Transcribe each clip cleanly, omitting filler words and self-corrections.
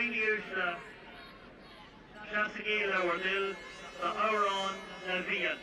previous Shasagil or Dil, the Auron Navian.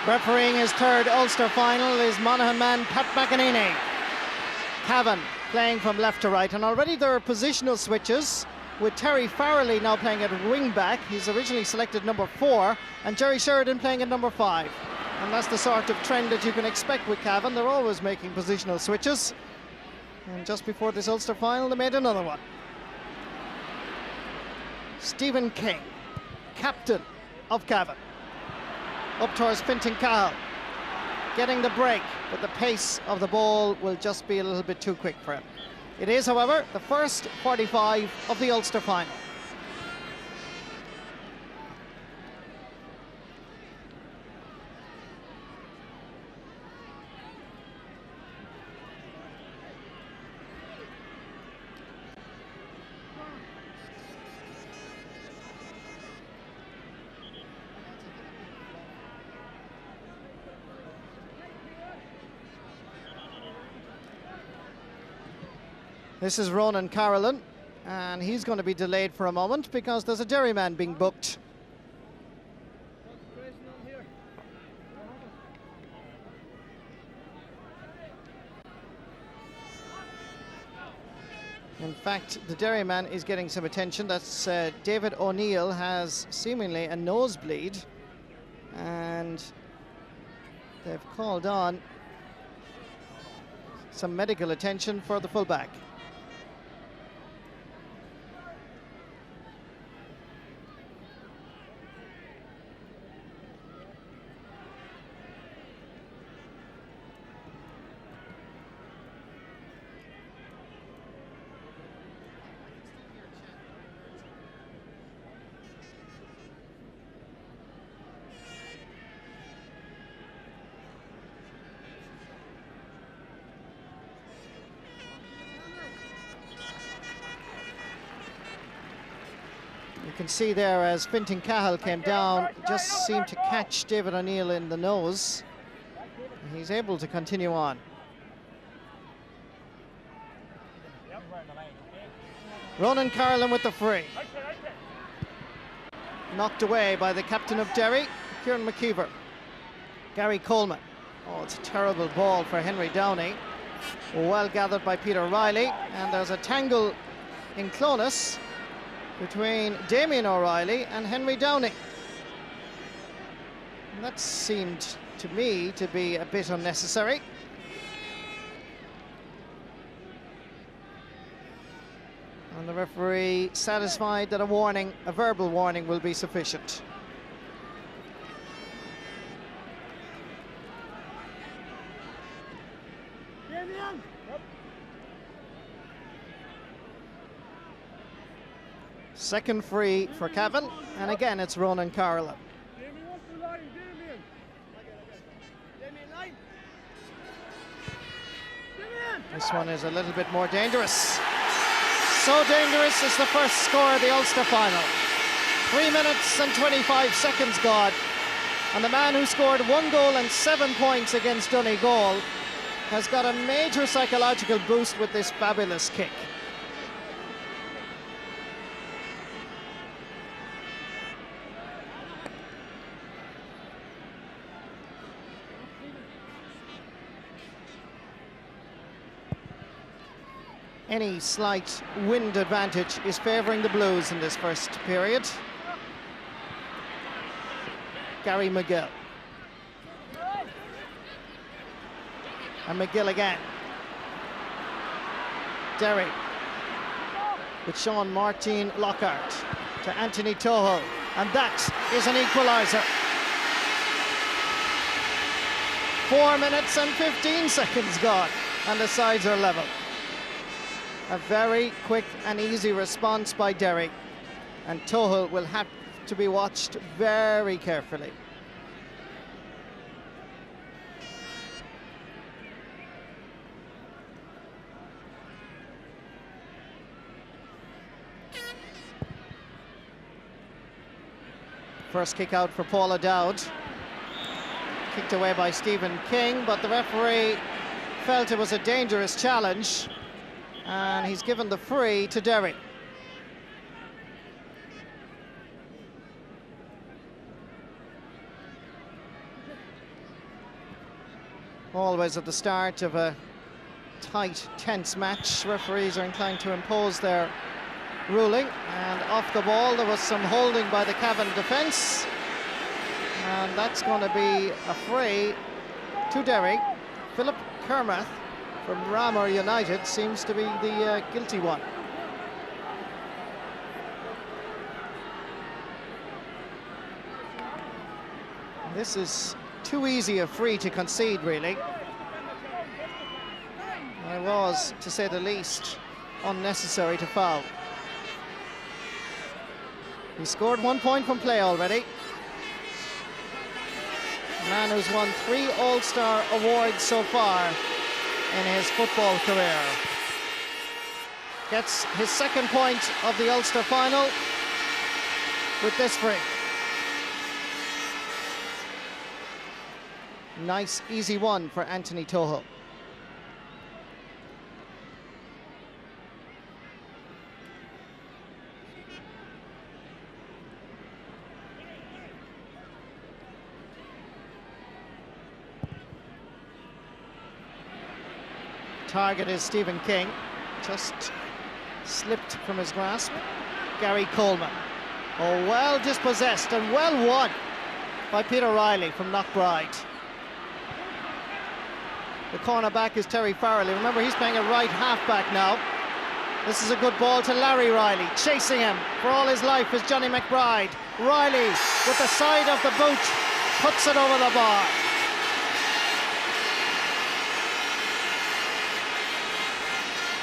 Refereeing his third Ulster final is Monaghan man Pat McEnany. Cavan playing from left to right, and already there are positional switches with Terry Farrelly now playing at wing back. He's originally selected number 4, and Jerry Sheridan playing at number 5. And that's the sort of trend that you can expect with Cavan. They're always making positional switches. And just before this Ulster final, they made another one. Stephen King, captain of Cavan. Up towards Fintan Cahill, getting the break, but the pace of the ball will just be a little bit too quick for him. It is, however, the first 45 of the Ulster final. This is Ronan Carolan, and he's going to be delayed for a moment because there's a Derry man being booked. In fact, the Derry man is getting some attention. That's David O'Neill has seemingly a nosebleed, and they've called on some medical attention for the fullback. You can see there as Fintan Cahill came down, just seemed to catch David O'Neill in the nose. He's able to continue on. Ronan Carlin with the free. Knocked away by the captain of Derry, Kieran McKeever. Gary Coleman. Oh, it's a terrible ball for Henry Downey. Well gathered by Peter Riley. And there's a tangle in Clonus between Damien O'Reilly and Henry Downey. And that seemed to me to be a bit unnecessary. And the referee satisfied that a verbal warning will be sufficient. Second free for Cavan, and again it's Ronan Carlin. This one is a little bit more dangerous. So dangerous is the first score of the Ulster final. 3 minutes and 25 seconds gone. And the man who scored 1 goal and 7 points against Donegal has got a major psychological boost with this fabulous kick. Any slight wind advantage is favouring the Blues in this first period. Gary McGill. And McGill again. Derry with Sean Martin Lockhart to Anthony Toho. And that is an equaliser. 4 minutes and 15 seconds gone, and the sides are level. A very quick and easy response by Derry, and Toho will have to be watched very carefully. First kick out for Paula Dowd. Kicked away by Stephen King, but the referee felt it was a dangerous challenge, and he's given the free to Derry. Always at the start of a tight, tense match, referees are inclined to impose their ruling, and off the ball there was some holding by the Cavan defence, and that's going to be a free to Derry. Philip Kermath from Ramor United seems to be the guilty one. This is too easy a free to concede, really. It was, to say the least, unnecessary to foul. He scored 1 point from play already. A man who's won 3 All-Star awards so far in his football career. Gets his second point of the Ulster final with this free. Nice, easy one for Anthony Toho. Target is Stephen King, just slipped from his grasp. Gary Coleman. Oh, well dispossessed and well won by Peter Riley from Knockbride. The cornerback is Terry Farrelly. Remember, he's playing a right half-back now. This is a good ball to Larry Riley. Chasing him for all his life is Johnny McBride. Riley with the side of the boot puts it over the bar.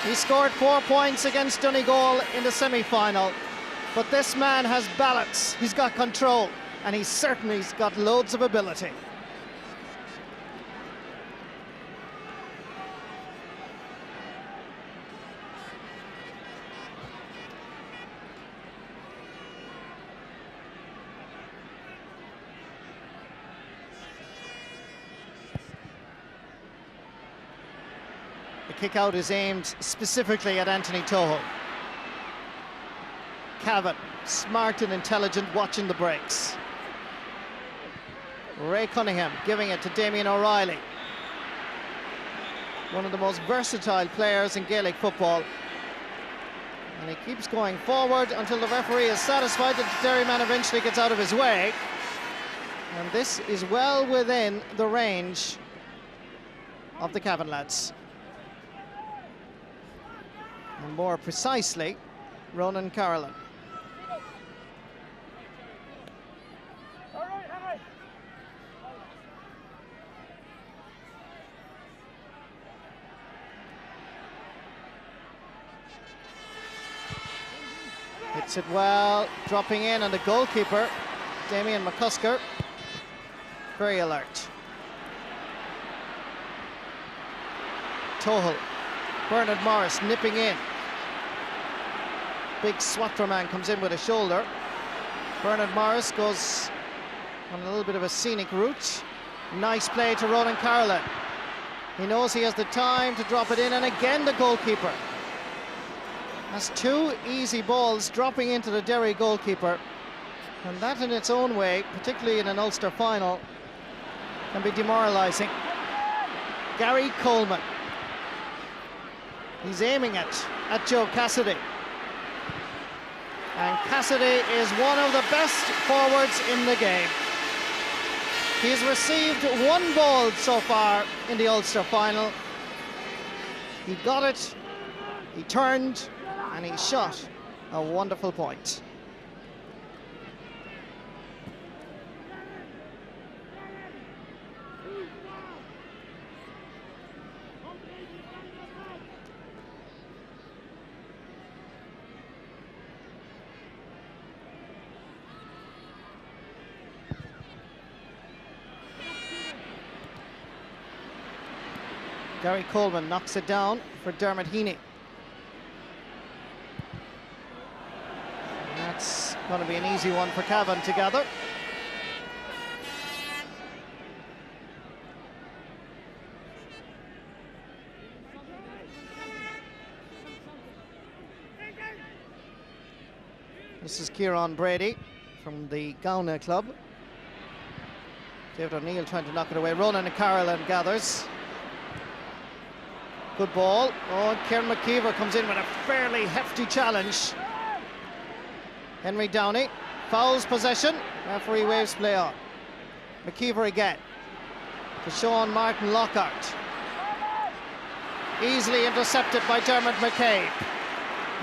He scored 4 points against Donegal in the semi-final, but this man has balance, he's got control, and he's certainly got loads of ability. The kick out is aimed specifically at Anthony Toho. Cavan, smart and intelligent, watching the breaks. Ray Cunningham giving it to Damien O'Reilly. One of the most versatile players in Gaelic football. And he keeps going forward until the referee is satisfied that the Derry man eventually gets out of his way. And this is well within the range of the Cavan lads. And more precisely, Ronan Carolan. Hits it well, dropping in, and the goalkeeper, Damien McCusker, very alert. Tohal, Bernard Morris nipping in. Big Swatra man comes in with a shoulder. Bernard Morris goes on a little bit of a scenic route. Nice play to Ronan Carolan. He knows he has the time to drop it in, and again the goalkeeper. That's two easy balls dropping into the Derry goalkeeper, and that in its own way, particularly in an Ulster final, can be demoralising. Gary Coleman. He's aiming it at Joe Cassidy. And Cassidy is one of the best forwards in the game. He's received one ball so far in the Ulster final. He got it, he turned, and he shot a wonderful point. Gary Coleman knocks it down for Dermot Heaney. That's going to be an easy one for Cavan to gather. This is Kieran Brady from the Gauna club. David O'Neill trying to knock it away. Ronan Carolan gathers. Good ball. Oh, Kieran McKeever comes in with a fairly hefty challenge. Henry Downey fouls possession. Referee waves play on. McKeever again to Sean Martin Lockhart. Easily intercepted by Dermot McCabe.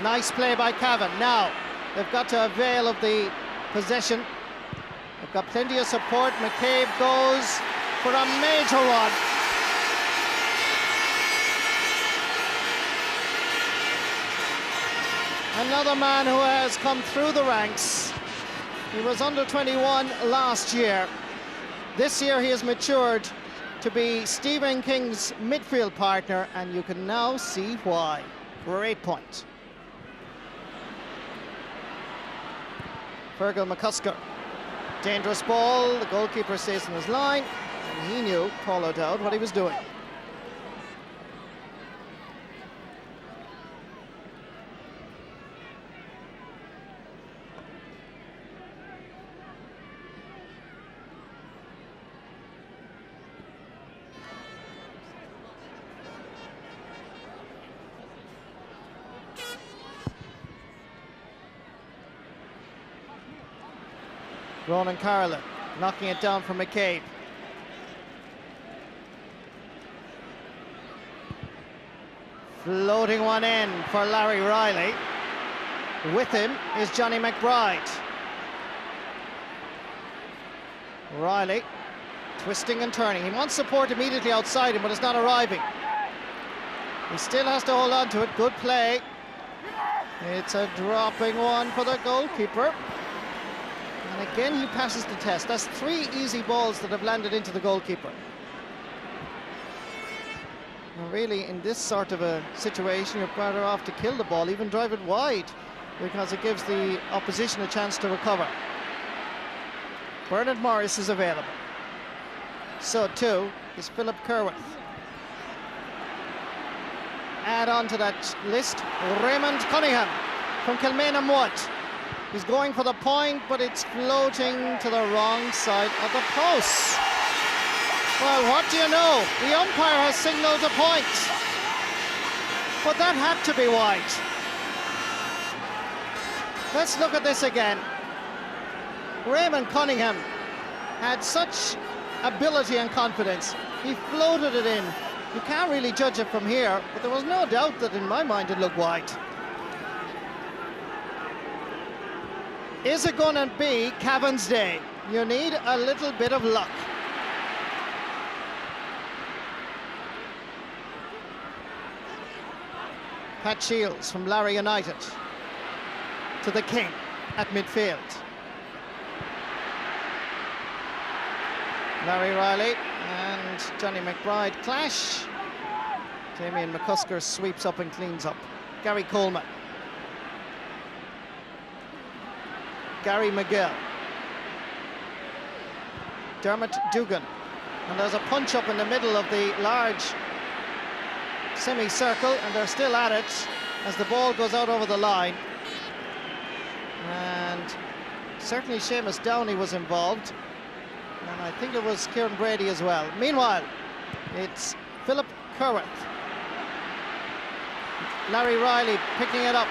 Nice play by Cavan. Now they've got to avail of the possession. They've got plenty of support. McCabe goes for a major one. Another man who has come through the ranks. He was under 21 last year. This year he has matured to be Stephen King's midfield partner, and you can now see why. Great point. Fergal McCusker. Dangerous ball. The goalkeeper stays in his line, and he knew, Paulo Dowd, what he was doing. Ronan Carolan knocking it down for McCabe. Floating one in for Larry Riley. With him is Johnny McBride. Riley twisting and turning. He wants support immediately outside him, but it's not arriving. He still has to hold on to it. Good play. It's a dropping one for the goalkeeper. And again, he passes the test. That's three easy balls that have landed into the goalkeeper. And really, in this sort of a situation, you're better off to kill the ball, even drive it wide, because it gives the opposition a chance to recover. Bernard Morris is available. So too is Philip Kerwith. add on to that list, Raymond Cunningham from Kilmainham Wood. He's going for the point, but it's floating to the wrong side of the post. Well, what do you know? The umpire has signalled a point, but that had to be wide. Let's look at this again. Raymond Cunningham had such ability and confidence. He floated it in. You can't really judge it from here, but there was no doubt that in my mind it looked wide. Is it going to be Cavan's day? You need a little bit of luck. Pat Shields from Larry United to the King at midfield. Larry Riley and Johnny McBride clash. Damien McCusker sweeps up and cleans up. Gary Coleman. Gary McGill. Dermot Dugan. And there's a punch up in the middle of the large semicircle, and they're still at it as the ball goes out over the line. And certainly Seamus Downey was involved, and I think it was Kieran Brady as well. Meanwhile, it's Philip Kerworth. Larry Riley picking it up,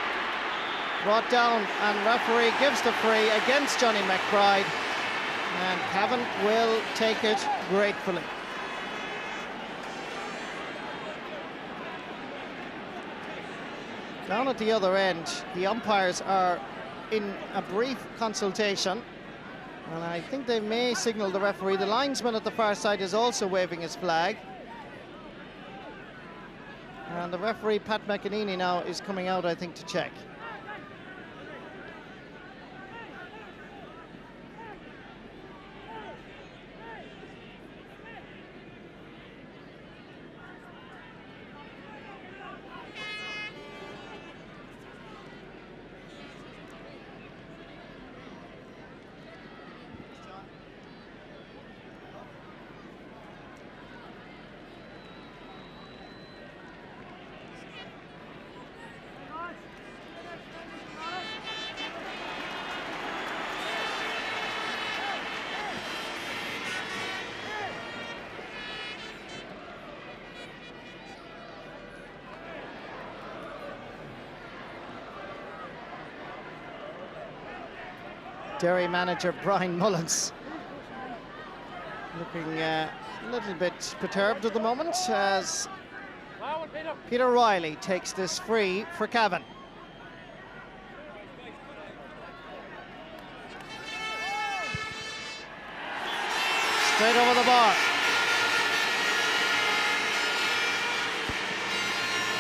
brought down, and referee gives the free against Johnny McBride, and Cavan will take it gratefully. Down at the other end, the umpires are in a brief consultation, and I think they may signal the referee. The linesman at the far side is also waving his flag. And the referee, Pat McEnany, now is coming out, I think, to check. Derry manager Brian Mullins looking a little bit perturbed at the moment as Peter Riley takes this free for Cavan. Straight over the bar.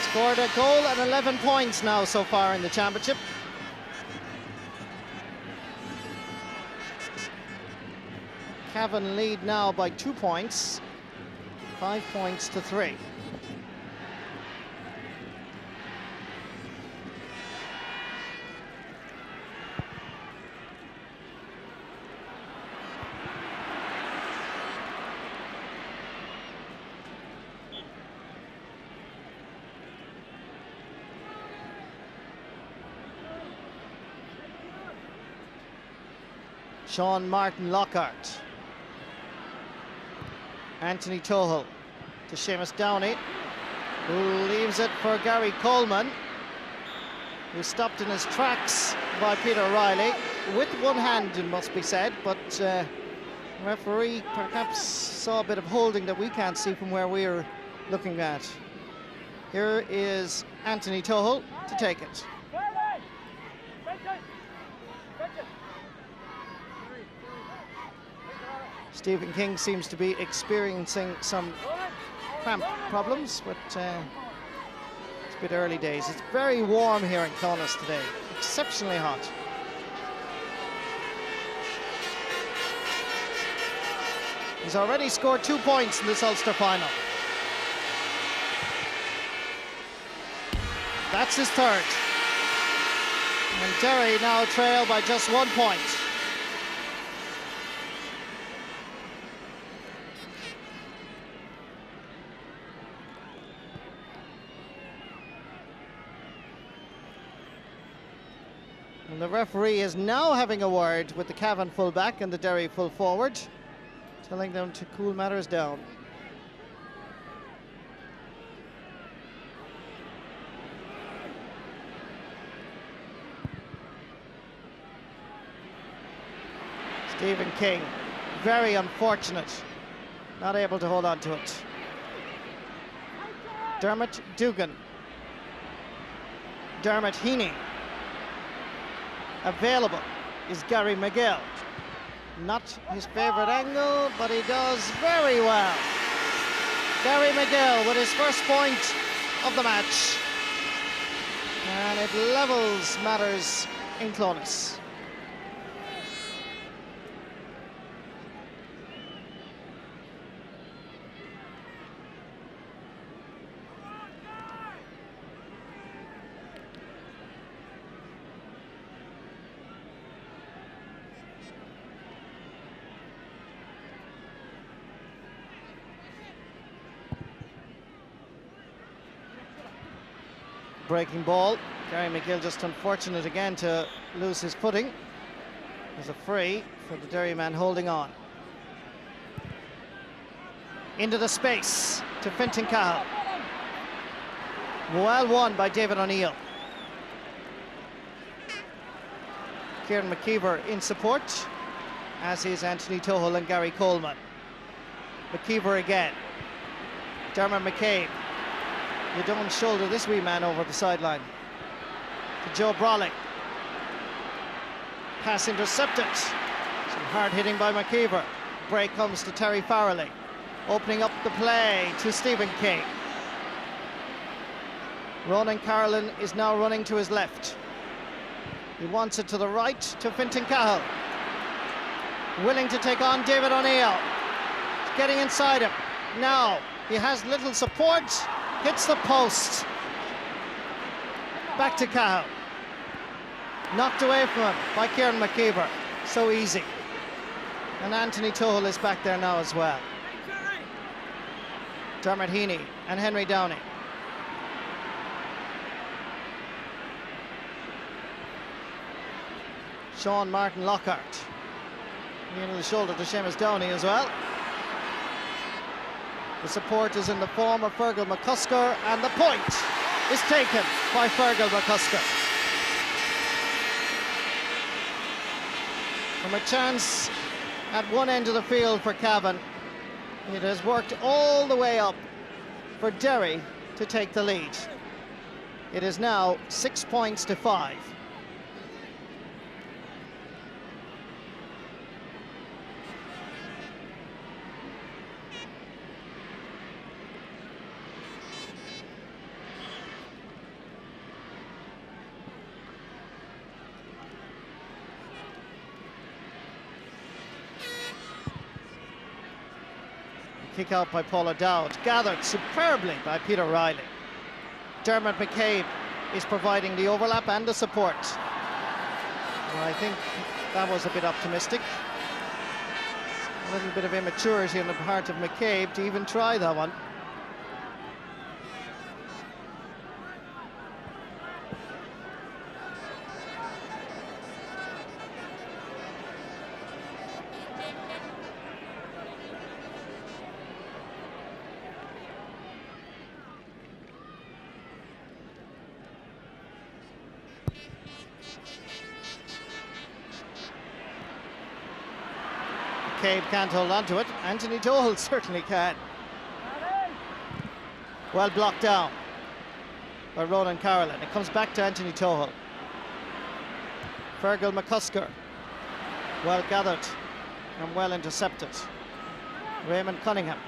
Scored a goal and 11 points now so far in the championship. Cavan lead now by 2 points, 5 points to 3. Sean Martin Lockhart. Anthony Tohill to Seamus Downey, who leaves it for Gary Coleman, who stopped in his tracks by Peter Riley, with one hand, it must be said, but the referee perhaps saw a bit of holding that we can't see from where we're looking at. Here is Anthony Tohill to take it. Stephen King seems to be experiencing some cramp problems, but it's a bit early days. It's very warm here in Clonus today, exceptionally hot. He's already scored 2 points in this Ulster final. That's his third. And Derry now trail by just 1 point. And the referee is now having a word with the Cavan full-back and the Derry full-forward, telling them to cool matters down. Stephen King, very unfortunate, not able to hold on to it. Dermot Dugan. Dermot Heaney. Available is Gary McGill. Not his favourite angle, but he does very well. Gary McGill with his first point of the match. And it levels matters in Clones. Breaking ball. Gary McGill just unfortunate again to lose his footing. There's a free for the Derry man holding on. Into the space to Fintan Cahill. Well won by David O'Neill. Kieran McKeever in support, as is Anthony Tohill and Gary Coleman. McKeever again. Dermot McCabe. You don't shoulder this wee man over the sideline. To Joe Brolly. Pass intercepted. Some hard hitting by McKeever. Break comes to Terry Farrelly. Opening up the play to Stephen King. Ronan Carolan is now running to his left. He wants it to the right to Fintan Cahill. Willing to take on David O'Neill. Getting inside him. Now he has little support. Hits the post. Back to Cahill. Knocked away from him by Kieran McKeever. So easy. And Anthony Tohill is back there now as well. Dermot Heaney and Henry Downey. Sean Martin Lockhart. Into the shoulder to Seamus Downey as well. The support is in the form of Fergal McCusker, and the point is taken by Fergal McCusker. From a chance at one end of the field for Cavan, it has worked all the way up for Derry to take the lead. It is now 6 points to 5. Kick out by Paul O'Dowd, gathered superbly by Peter Riley. Dermot McCabe is providing the overlap and the support. Well, I think that was a bit optimistic. A little bit of immaturity on the part of McCabe to even try that one. McCabe can't hold on to it. Anthony Tohill certainly can. Well blocked down by Ronan Carolan. It comes back to Anthony Tohill. Fergal McCusker. Well gathered and well intercepted. Raymond Cunningham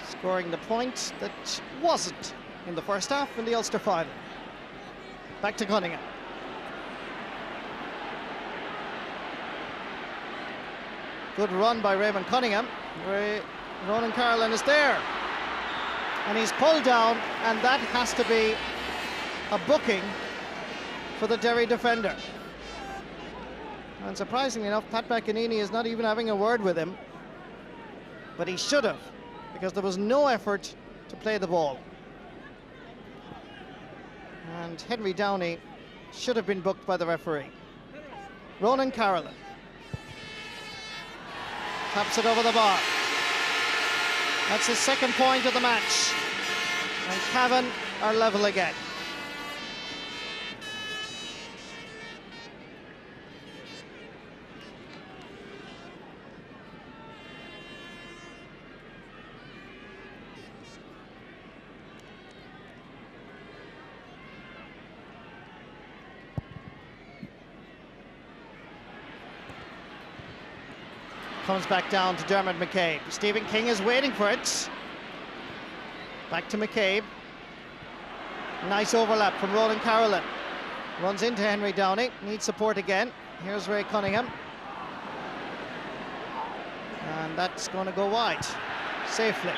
scoring the point that wasn't in the first half in the Ulster final. Back to Cunningham. Good run by Raymond Cunningham. Ronan Carolan is there. And he's pulled down, and that has to be a booking for the Derry defender. And surprisingly enough, Pat McEnany is not even having a word with him. But he should have, because there was no effort to play the ball. And Henry Downey should have been booked by the referee. Ronan Carolan taps it over the bar. That's his second point of the match. And Cavan are level again. Comes back down to Dermot McCabe. Stephen King is waiting for it. Back to McCabe. Nice overlap from Roland Carolan. Runs into Henry Downey. Needs support again. Here's Ray Cunningham. And that's going to go wide. Safely.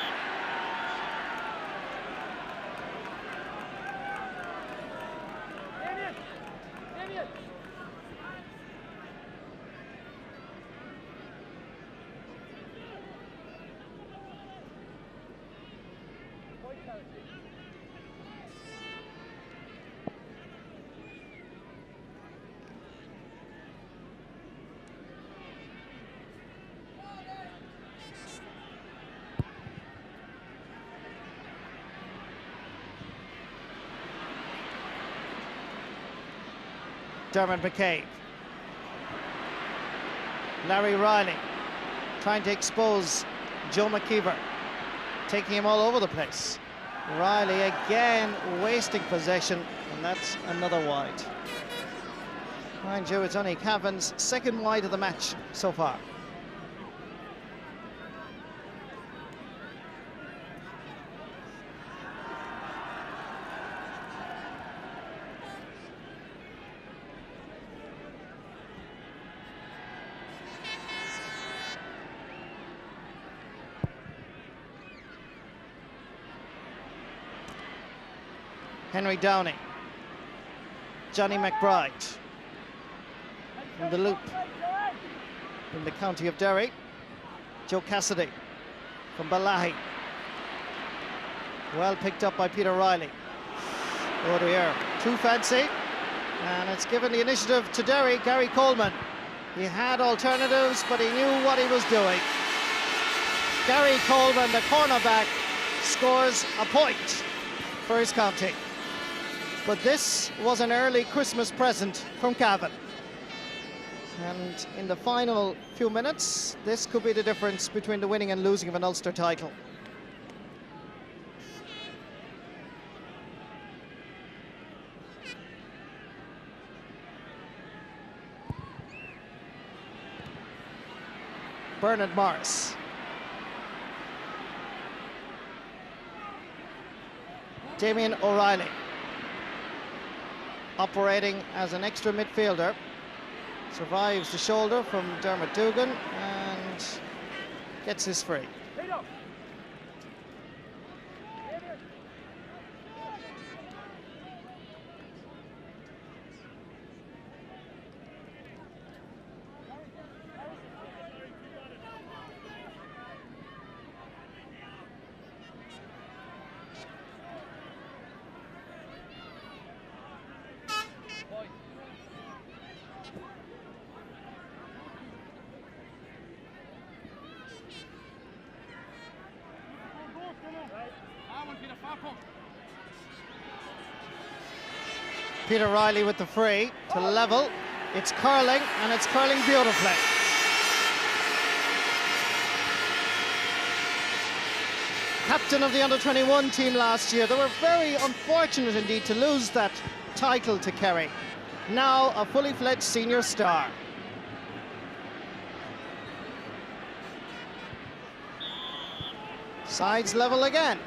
Dermot McCabe. Larry Riley trying to expose Joe McKeever, taking him all over the place. Riley again wasting possession, and that's another wide. Mind you, it's only Cavan's second wide of the match so far. Henry Downey, Johnny McBride in the loop in the county of Derry. Joe Cassidy from Balahi. Well picked up by Peter Riley. Oh dear, too fancy. And it's given the initiative to Derry, Gary Coleman. He had alternatives, but he knew what he was doing. Gary Coleman, the cornerback, scores a point for his county. But this was an early Christmas present from Cavan. And in the final few minutes, this could be the difference between the winning and losing of an Ulster title. Bernard Morris. Damien O'Reilly, operating as an extra midfielder, survives the shoulder from Dermot Dugan and gets his free. Peter Riley with the free to level. It's curling, and it's curling beautifully. Captain of the under-21 team last year. They were very unfortunate indeed to lose that title to Kerry. Now a fully fledged senior star. Sides level again.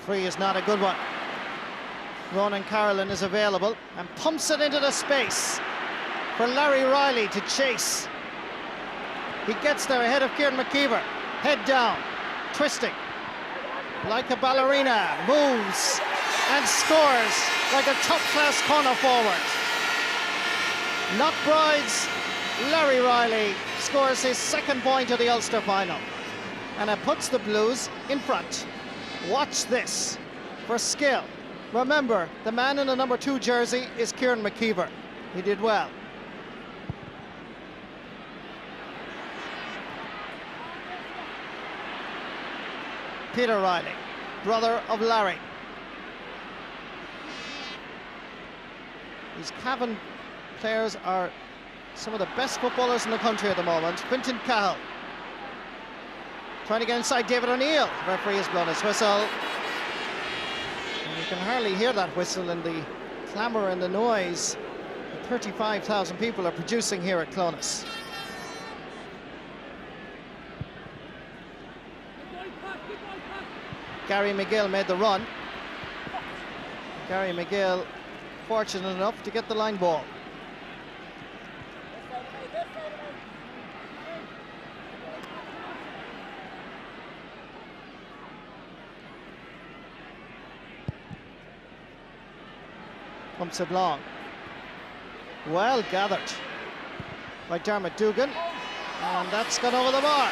Free is not a good one. Ronan Carolan is available and pumps it into the space for Larry Riley to chase. He gets there ahead of Kieran McKeever. Head down, twisting like a ballerina, moves and scores like a top-class corner forward. Knockbride's Larry Riley scores his second point of the Ulster final, and it puts the Blues in front. Watch this for skill. Remember, the man in the number 2 jersey is Kieran McKeever. He did well. Peter Riley, brother of Larry. These Cavan players are some of the best footballers in the country at the moment. Quinton Cahill trying to get inside David O'Neill. Referee has blown his whistle. And you can hardly hear that whistle in the clamour and the noise that 35,000 people are producing here at Clonus. Gary McGill made the run. Gary McGill fortunate enough to get the line ball. Pumps it long. Well gathered by Dermot Dugan, and that's gone over the bar.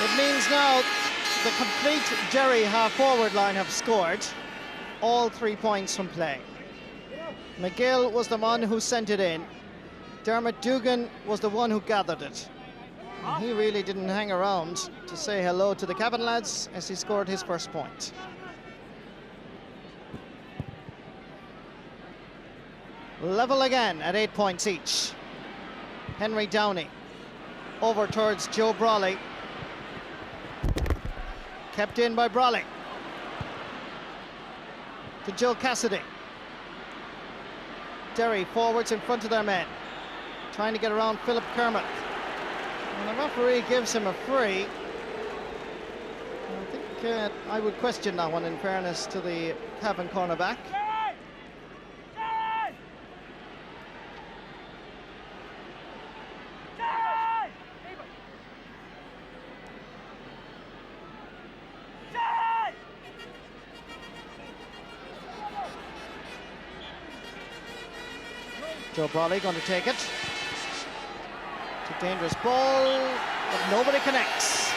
It means now the complete Derry half-forward line have scored all 3 points from play. McGill was the one who sent it in. Dermot Dugan was the one who gathered it. And he really didn't hang around to say hello to the Cavan lads as he scored his first point. Level again at 8 points each. Henry Downey over towards Joe Brawley. Kept in by Brawley. To Joe Cassidy. Derry forwards in front of their men. Trying to get around Philip Kermit. And the referee gives him a free. I think I would question that one in fairness to the Cavan cornerback. Joe Brawley going to take it. It's a dangerous ball, but nobody connects.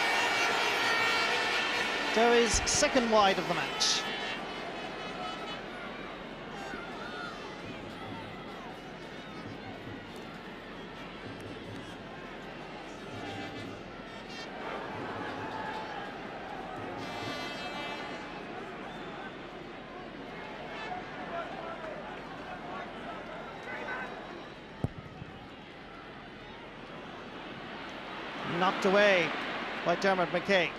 Derry's second wide of the match. Knocked away by Dermot McKay.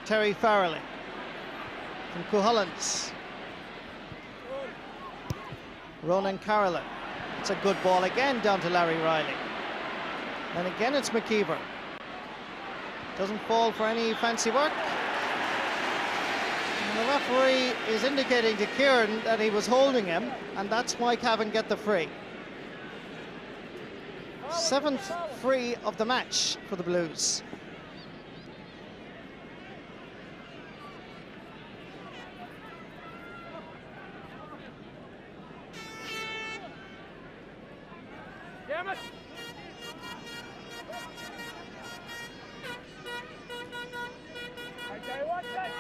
Terry Farrelly from Cuhullins. Ronan Carolyn. It's a good ball again down to Larry Riley. And again it's McKeever. Doesn't fall for any fancy work. And the referee is indicating to Kieran that he was holding him, and that's why Cavan get the free. 7th free of the match for the Blues. Damn it! Okay, watch that.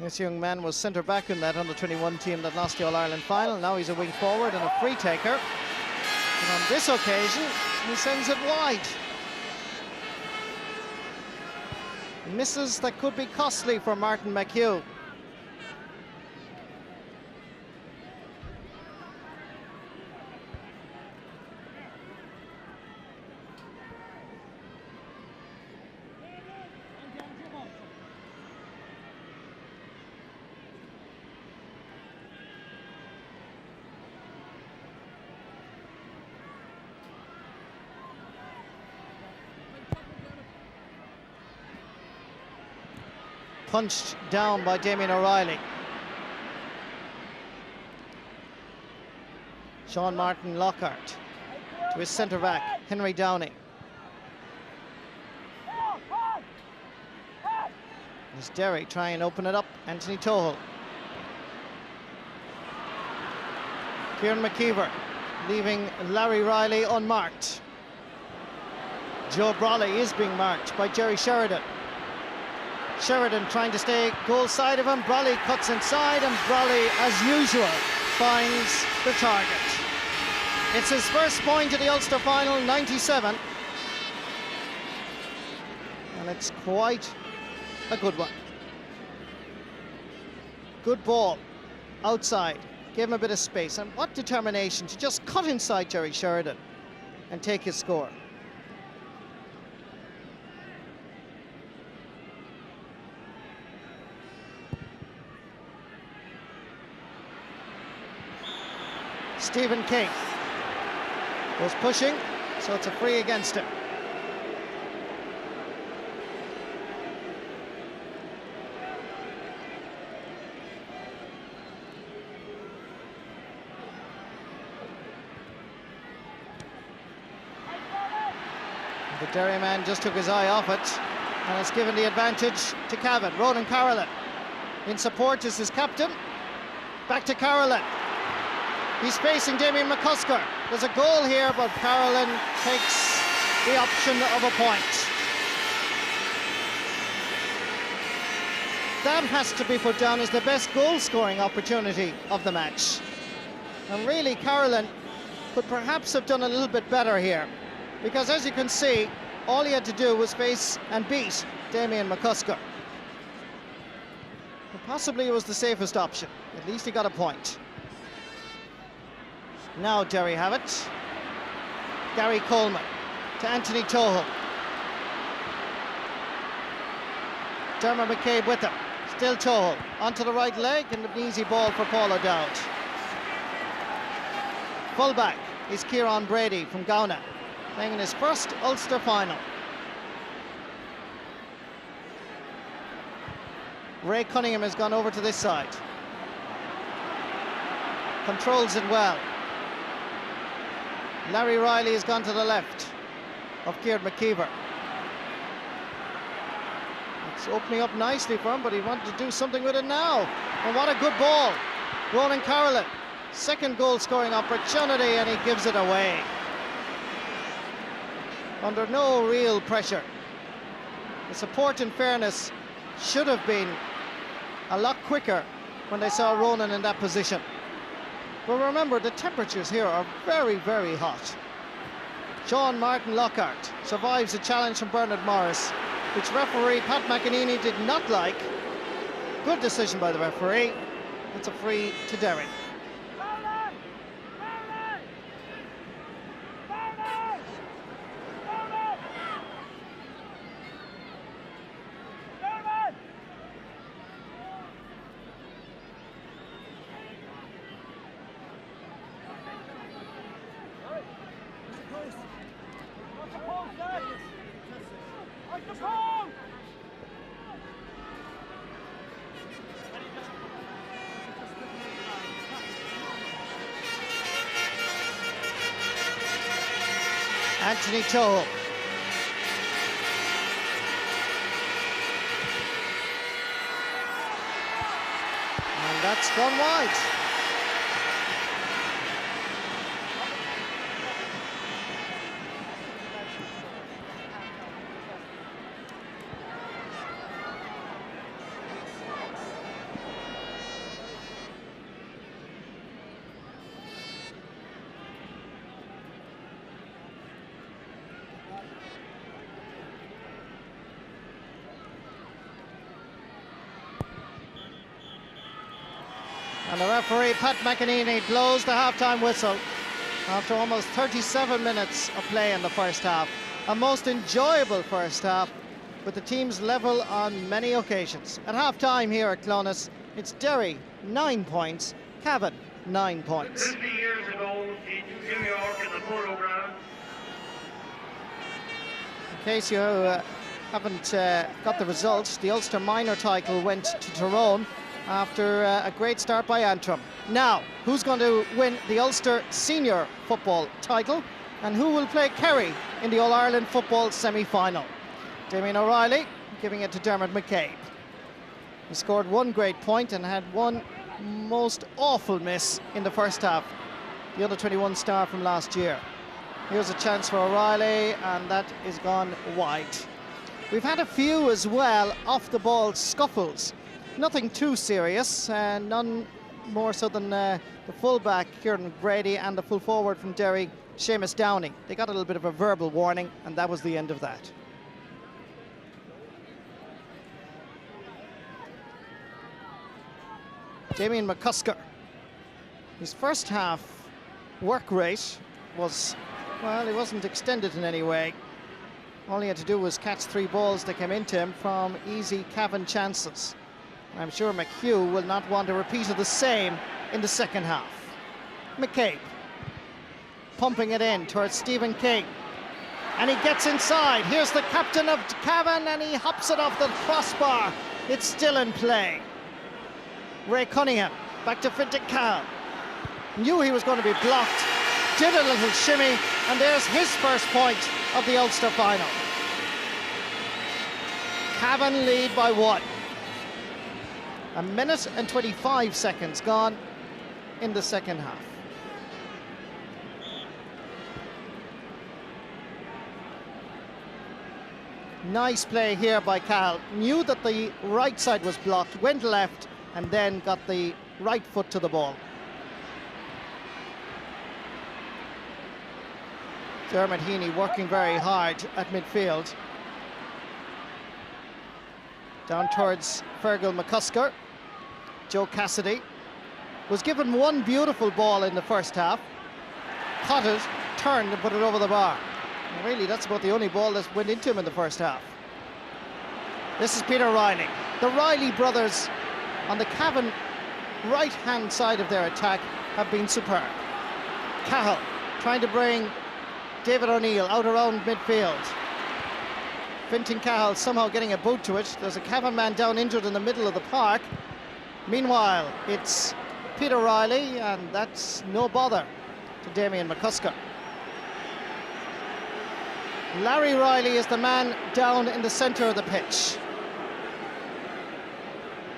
This young man was centre back in that under-21 team that lost the All-Ireland final. Now he's a wing forward and a free taker. And on this occasion, he sends it wide. Misses that could be costly for Martin McHugh. punched down by Damien O'Reilly. Sean Martin Lockhart to his centre back, Henry Downey. As Derry try and open it up, Anthony Tohill. Kieran McKeever leaving Larry Riley unmarked. Joe Brawley is being marked by Jerry Sheridan. Sheridan trying to stay goal side of him. Brawley cuts inside, and Brawley, as usual, finds the target. It's his first point at the Ulster final, 97. And it's quite a good one. Good ball outside, gave him a bit of space, and what determination to just cut inside Jerry Sheridan and take his score. Stephen King was pushing, so it's a free against him. The Derry man just took his eye off it, and it's given the advantage to Cavan. Ronan Carolan in support is his captain. Back to Carolan. He's facing Damien McCusker. There's a goal here, but Carolan takes the option of a point. That has to be put down as the best goal-scoring opportunity of the match. And really, Carolan could perhaps have done a little bit better here, because as you can see, all he had to do was face and beat Damien McCusker. But possibly it was the safest option. At least he got a point. Now Derry have it. Gary Coleman to Anthony Tohill. Dermot McCabe with him. Still Tohill onto the right leg, and an easy ball for Paul O'Dowd. Fullback is Kieran Brady from Ghana, playing in his first Ulster final. Ray Cunningham has gone over to this side. Controls it well. Larry Riley has gone to the left of Kieran McKeever. It's opening up nicely for him, but he wanted to do something with it now. And what a good ball. Ronan Carolan, second goal scoring opportunity, and he gives it away. Under no real pressure. The support, in fairness, should have been a lot quicker when they saw Ronan in that position. But remember, the temperatures here are very, very hot. Sean Martin Lockhart survives a challenge from Bernard Morris, which referee Pat McEnany did not like. Good decision by the referee. It's a free to Derry. Anthony Tohill. And that's gone wide. And the referee, Pat McEnany, blows the half-time whistle after almost 37 minutes of play in the first half. A most enjoyable first half, with the teams level on many occasions. At half-time here at Clones, it's Derry, 9 points, Cavan, 9 points. 50 years ago in New York in the Polo Grounds. In case you haven't got the results. The Ulster minor title went to Tyrone after a great start by Antrim. Now, who's going to win the Ulster senior football title, and who will play Kerry in the All-Ireland football semi-final? Damien O'Reilly giving it to Dermot McCabe. He scored one great point and had one most awful miss in the first half. The under-21 star from last year. Here's a chance for O'Reilly, and that is gone wide. We've had a few as well off-the-ball scuffles. Nothing too serious, none more so than the full-back Kieran Brady and the full forward from Derry, Seamus Downey. They got a little bit of a verbal warning, and that was the end of that. Damien McCusker. His first half work rate was, well, he wasn't extended in any way. All he had to do was catch 3 balls that came into him from easy Cavan chances. I'm sure McHugh will not want a repeat of the same in the second half. McCabe pumping it in towards Stephen King, and he gets inside. Here's the captain of Cavan, and he hops it off the crossbar. It's still in play. Ray Cunningham back to Fintan Cahill. Knew he was going to be blocked, did a little shimmy, and there's his first point of the Ulster final. Cavan lead by 1. 1 minute and 25 seconds gone in the second half. Nice play here by Cahill. Knew that the right side was blocked, went left, and then got the right foot to the ball. Dermot Heaney working very hard at midfield. Down towards Fergal McCusker. Joe Cassidy was given one beautiful ball in the first half. Caught it, turned and put it over the bar. And really, that's about the only ball that went into him in the first half. This is Peter Riley. The Riley brothers on the Cavan right-hand side of their attack have been superb. Cahill trying to bring David O'Neill out around midfield. Fintan Cahill somehow getting a boot to it. There's a Cavan man down injured in the middle of the park. Meanwhile, it's Peter Riley, and that's no bother to Damien McCusker. Larry Riley is the man down in the centre of the pitch.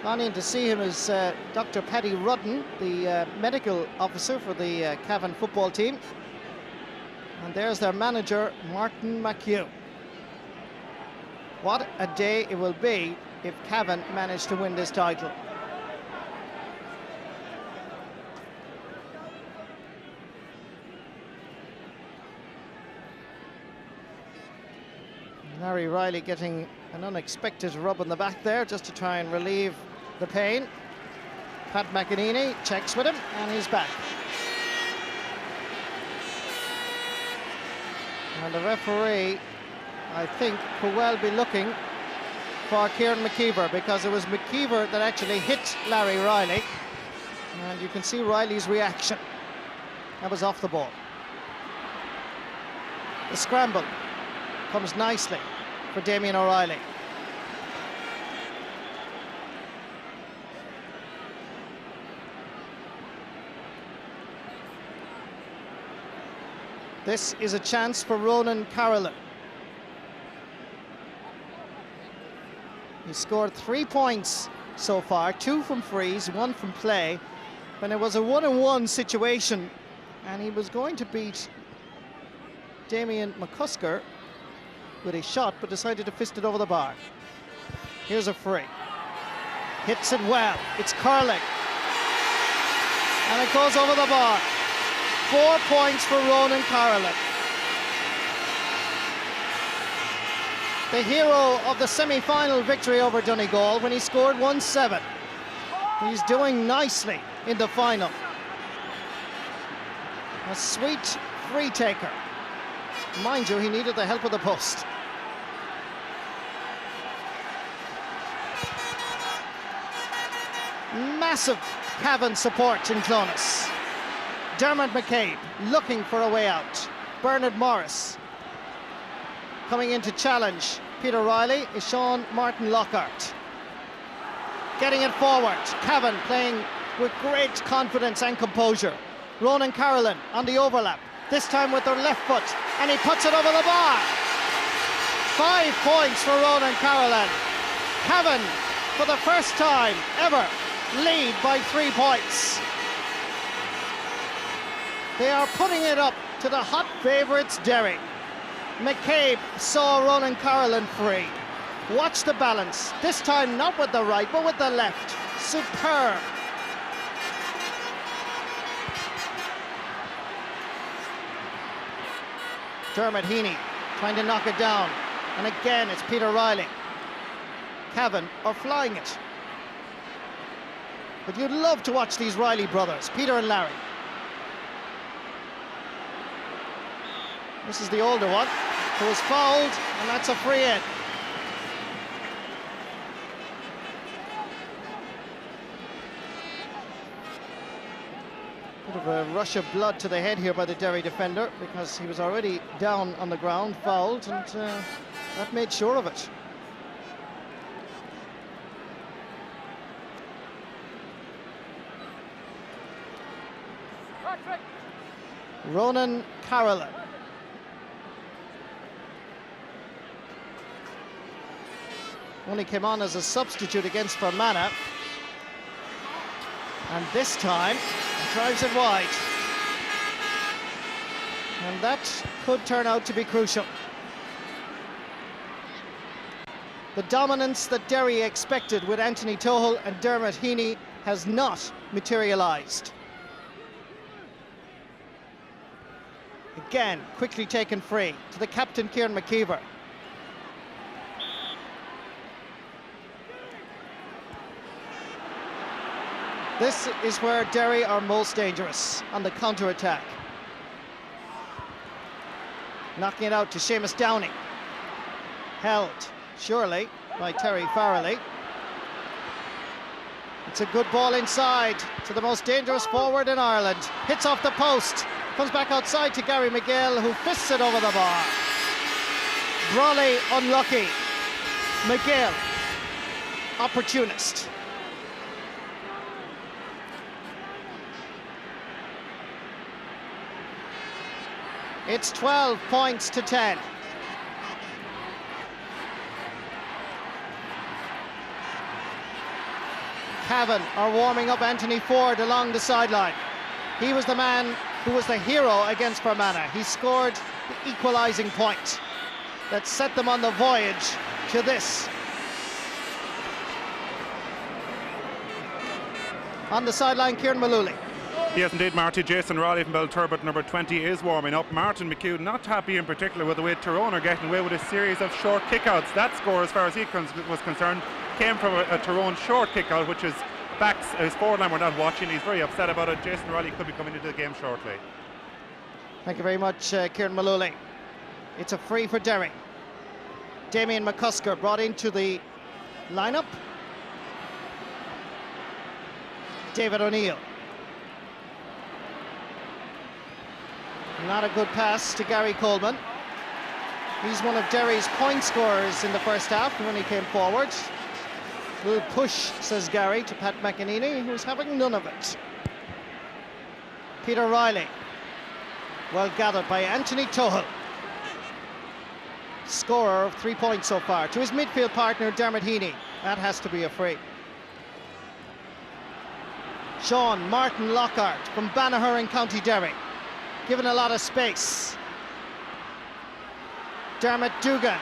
Gone in to see him is Dr. Paddy Rudden, the medical officer for the Cavan football team. And there's their manager, Martin McHugh. What a day it will be if Cavan manage to win this title. Larry Riley getting an unexpected rub on the back there just to try and relieve the pain. Pat McEnany checks with him, and he's back. And the referee, I think, could well be looking for Kieran McKeever, because it was McKeever that actually hit Larry Riley. And you can see Riley's reaction. That was off the ball. The scramble comes nicely for Damien O'Reilly. This is a chance for Ronan Carolan. He scored 3 points so far, 2 from frees, 1 from play, when it was a 1-on-1 situation, and he was going to beat Damien McCusker with a shot, but decided to fist it over the bar. Here's a free. Hits it well. It's curling. And it goes over the bar. 4 points for Ronan Carolan. The hero of the semi-final victory over Donegal when he scored 1-7. He's doing nicely in the final. A sweet free taker. Mind you, he needed the help of the post. Massive Cavan support in Clones. Dermot McCabe looking for a way out. Bernard Morris coming in to challenge Peter Riley is Sean Martin Lockhart. Getting it forward, Cavan playing with great confidence and composure. Ronan Carolan on the overlap, this time with their left foot, and he puts it over the bar. 5 points for Ronan Carolan. Cavan, for the first time ever, lead by 3 points. They are putting it up to the hot favourites Derry. McCabe saw Ronan Carolan free. Watch the balance, this time not with the right but with the left. Superb. Dermot Heaney trying to knock it down, and again it's Peter Riley. Cavan are flying it. But you'd love to watch these Riley brothers, Peter and Larry. This is the older one, who was fouled, and that's a free in. Bit of a rush of blood to the head here by the Derry defender, because he was already down on the ground, fouled, and that made sure of it. Ronan Carolan. Only came on as a substitute against Fermanagh. And this time, he drives it wide. And that could turn out to be crucial. The dominance that Derry expected with Anthony Tohill and Dermot Heaney has not materialised. Again, quickly taken free to the captain, Kieran McKeever. This is where Derry are most dangerous, on the counter-attack. Knocking it out to Seamus Downey. Held, surely, by Terry Farrelly. It's a good ball inside to the most dangerous forward in Ireland. Hits off the post. Comes back outside to Gary McGill, who fists it over the bar. Brawley unlucky. McGill, opportunist. It's 12 points to 10. Cavan are warming up Anthony Ford along the sideline. He was the man who was the hero against Fermanagh. He scored the equalising point that set them on the voyage to this. On the sideline, Kieran Malooly. Yes, indeed, Marty. Jason Raleigh from Belturbet, number 20, is warming up. Martin McHugh not happy in particular with the way Tyrone are getting away with a series of short kickouts. That score, as far as he was concerned, came from a Tyrone short kickout, which his backs, his forward line were not watching. He's very upset about it. Jason Raleigh could be coming into the game shortly. Thank you very much, Kieran Malooly. It's a free for Derry. Damien McCusker brought into the lineup. David O'Neill. Not a good pass to Gary Coleman. He's one of Derry's point scorers in the first half when he came forward. We'll push, says Gary, to Pat McEnany, who's having none of it. Peter Riley. Well gathered by Anthony Tohill. Scorer of 3 points so far. To his midfield partner, Dermot Heaney. That has to be a free. Sean Martin Lockhart from Banagher in County Derry. Given a lot of space. Dermot Dugan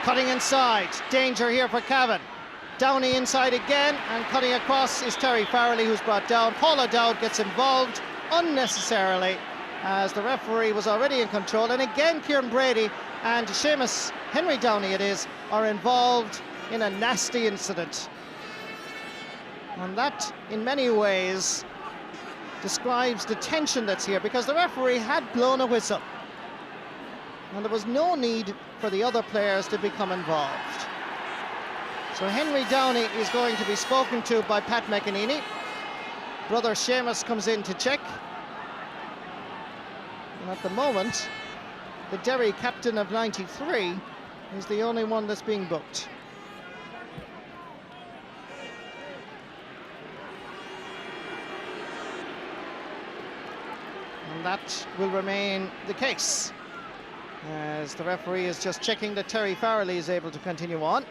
cutting inside. Danger here for Cavan. Downey inside again, and cutting across is Terry Farrelly, who's brought down. Paul O'Dowd gets involved unnecessarily as the referee was already in control. And again, Kieran Brady and Seamus Henry Downey, it is, are involved in a nasty incident. And that, in many ways, describes the tension that's here, because the referee had blown a whistle and there was no need for the other players to become involved. So Henry Downey is going to be spoken to by Pat McEnany. Brother Seamus comes in to check. And at the moment, the Derry captain of 93 is the only one that's being booked. And that will remain the case, as the referee is just checking that Terry Farrelly is able to continue on.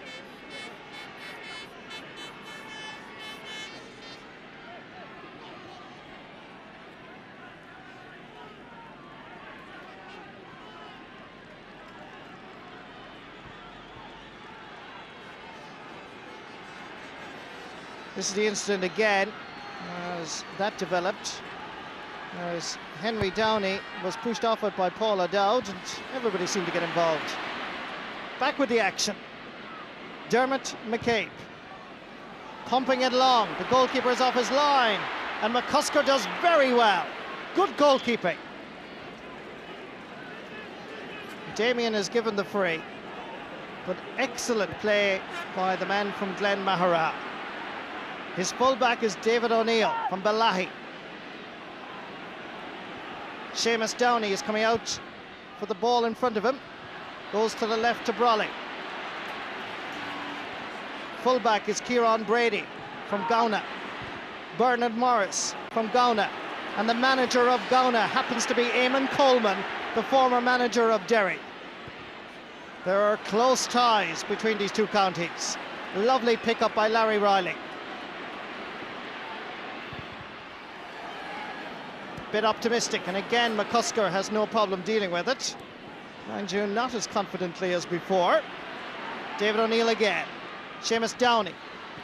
This is the incident again, as that developed, as Henry Downey was pushed off it by Paul O'Dowd, and everybody seemed to get involved. Back with the action. Dermot McCabe pumping it along. The goalkeeper is off his line, and McCusker does very well. Good goalkeeping. Damien is given the free, but excellent play by the man from Glen Mahara. His fullback is David O'Neill from Balahi. Seamus Downey is coming out for the ball in front of him. Goes to the left to Brawley. Fullback is Kieran Brady from Gowna. Bernard Morris from Gowna. And the manager of Gowna happens to be Eamon Coleman, the former manager of Derry. There are close ties between these two counties. Lovely pick-up by Larry Riley. Bit optimistic, and again McCusker has no problem dealing with it. Mind you, not as confidently as before. David O'Neill again. Seamus Downey.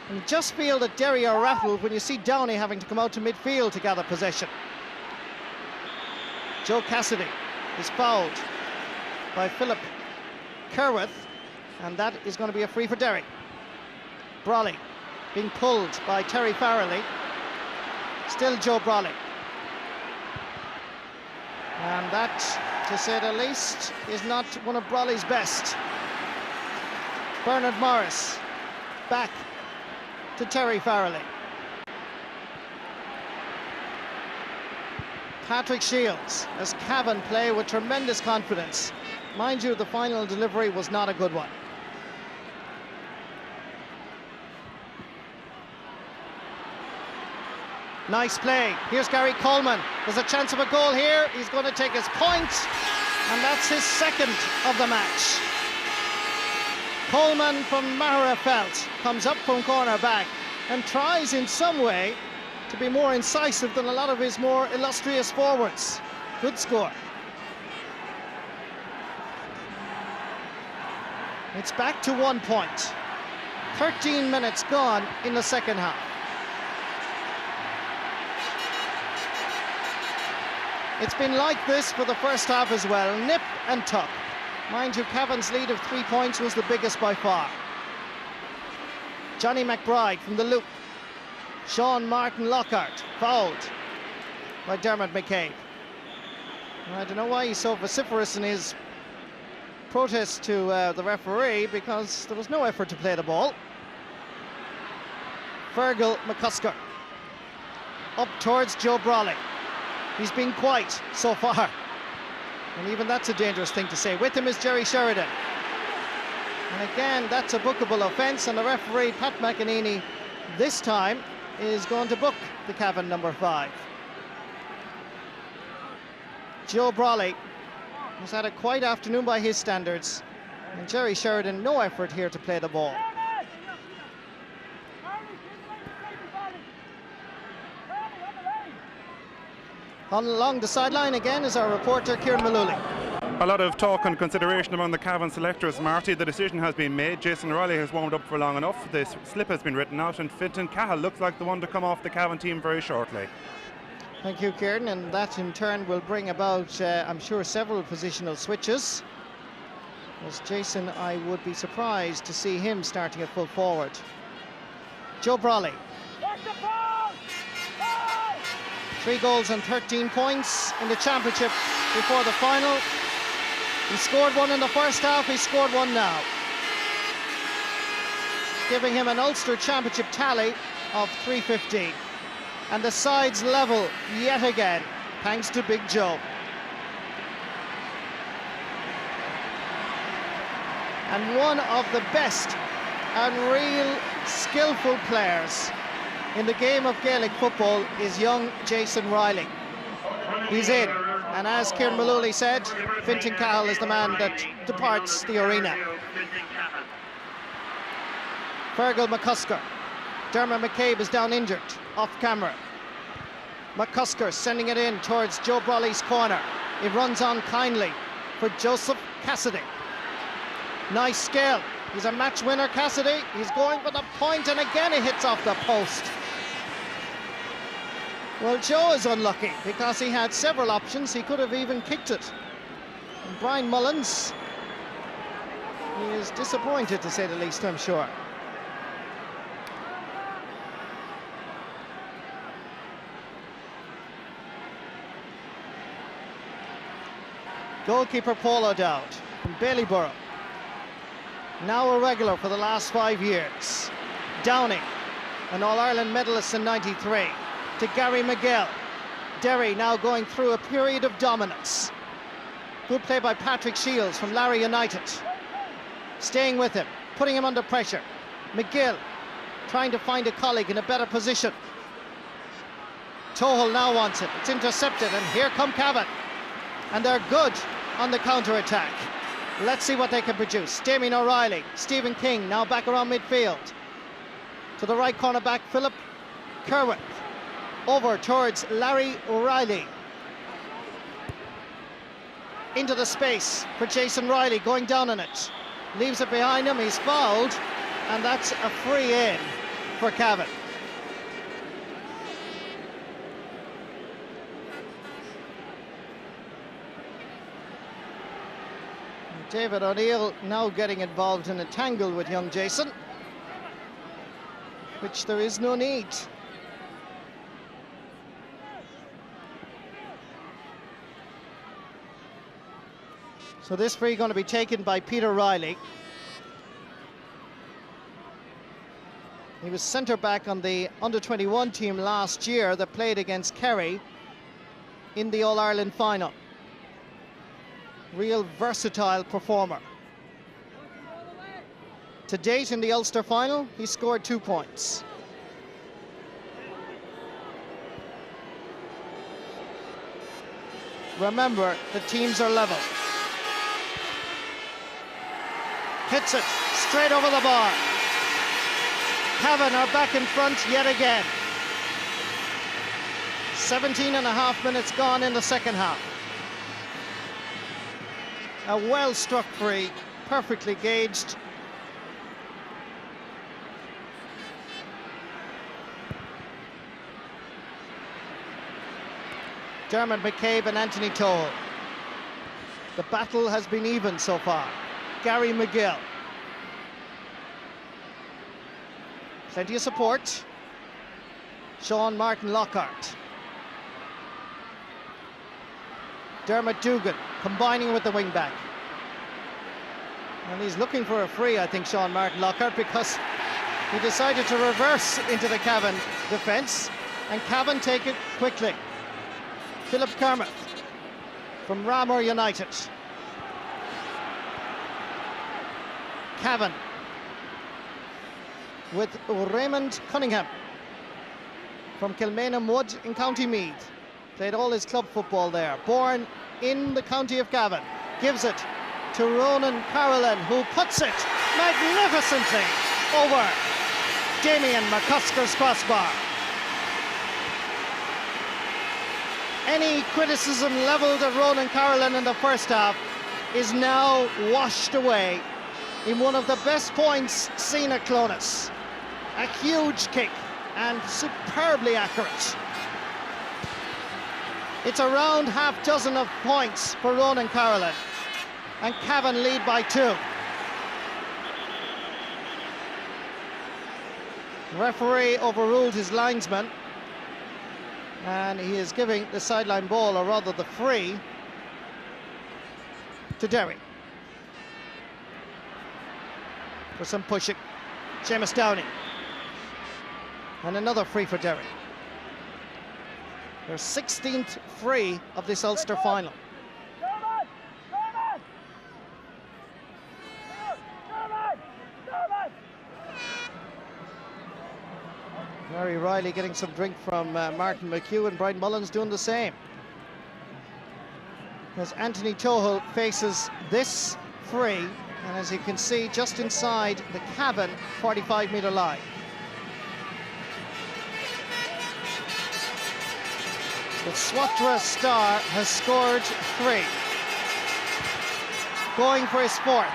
And you just feel that Derry are rattled when you see Downey having to come out to midfield to gather possession. Joe Cassidy is fouled by Philip Kerworth, and that is going to be a free for Derry. Brawley being pulled by Terry Farrelly. Still Joe Brawley. And that, to say the least, is not one of Brawley's best. Bernard Morris back to Terry Farrelly. Patrick Shields as Cavan play with tremendous confidence. Mind you, the final delivery was not a good one. Nice play. Here's Gary Coleman. There's a chance of a goal here. He's going to take his point, and that's his second of the match. Coleman from Maharafelt comes up from corner back and tries in some way to be more incisive than a lot of his more illustrious forwards. Good score. It's back to 1 point. 13 minutes gone in the second half. It's been like this for the first half as well, nip and tuck. Mind you, Cavan's lead of 3 points was the biggest by far. Johnny McBride from the loop. Sean Martin Lockhart fouled by Dermot McCabe. I don't know why he's so vociferous in his protest to the referee, because there was no effort to play the ball. Fergal McCusker up towards Joe Brawley. He's been quiet so far, and even that's a dangerous thing to say. With him is Jerry Sheridan, and again that's a bookable offence, and the referee Pat McEnany this time is going to book the Cavan number 5. Joe Brawley has had a quiet afternoon by his standards, and Jerry Sheridan no effort here to play the ball. Along the sideline again is our reporter Kieran Mullooly. A lot of talk and consideration among the Cavan selectors, Marty. The decision has been made. Jason Riley has warmed up for long enough. This slip has been written out, and Fintan Cahill looks like the one to come off the Cavan team very shortly. Thank you, Kieran, and that in turn will bring about, I'm sure, several positional switches. As Jason, I would be surprised to see him starting at full forward. Joe Brawley. 3 goals and 13 points in the championship before the final. He scored one in the first half, he scored one now, giving him an Ulster championship tally of 315. And the sides level yet again, thanks to Big Joe. And one of the best and real skillful players in the game of Gaelic football is young Jason Riley. He's in, and as Kieran Mullooly said, Fintan Cahill is the man that departs the arena. Fergal McCusker. Dermot McCabe is down injured, off camera. McCusker sending it in towards Joe Brolly's corner. It runs on kindly for Joseph Cassidy. Nice scale. He's a match winner, Cassidy. He's going for the point, and again he hits off the post. Well, Joe is unlucky because he had several options. He could have even kicked it. And Brian Mullins, he is disappointed, to say the least, I'm sure. Goalkeeper Paul O'Dowd from Baileyborough. Now a regular for the last 5 years. Downing, an All-Ireland medalist in '93. To Gary McGill. Derry now going through a period of dominance. Good play by Patrick Shields from Larry United. Staying with him, putting him under pressure. McGill trying to find a colleague in a better position. Tohill now wants it. It's intercepted, and here come Cavan. And they're good on the counter-attack. Let's see what they can produce. Damien O'Reilly, Stephen King now back around midfield. To the right cornerback, Philip Kerwin. Over towards Larry O'Reilly. Into the space for Jason Riley, going down on it. Leaves it behind him, he's fouled, and that's a free in for Cavan. David O'Neill now getting involved in a tangle with young Jason, which there is no need. So this free going to be taken by Peter Riley. He was centre back on the under-21 team last year that played against Kerry in the All-Ireland final. Real versatile performer. To date in the Ulster final, he scored 2 points. Remember, the teams are level. Hits it straight over the bar. Cavan are back in front yet again. 17.5 minutes gone in the second half. A well-struck free, perfectly gauged. Dermot McCabe and Anthony Tohill. The battle has been even so far. Gary McGill. Plenty of support. Sean Martin Lockhart. Dermot Dugan combining with the wing-back. And he's looking for a free, I think, Sean Martin Lockhart, because he decided to reverse into the Cavan defence, and Cavan take it quickly. Philip Kermith from Ramor United. Cavan with Raymond Cunningham from Kilmainham Wood in County Meath. Played all his club football there. Born in the county of Cavan. Gives it to Ronan Carolan, who puts it magnificently over Damien McCusker's crossbar. Any criticism levelled at Ronan Carolan in the first half is now washed away in one of the best points seen at Clones. A huge kick and superbly accurate. It's around half dozen of points for Ronan Carolan, and Cavan lead by 2. The referee overruled his linesman, and he is giving the sideline ball, or rather the free, to Derry. For some pushing. Seamus Downey. And another free for Derry. Their 16th free of this Ulster final. Larry Riley getting some drink from Martin McHugh, and Brian Mullins doing the same. As Anthony Tohill faces this free, and as you can see, just inside the Cavan 45-metre line. The Swatra star has scored 3. Going for his 4th.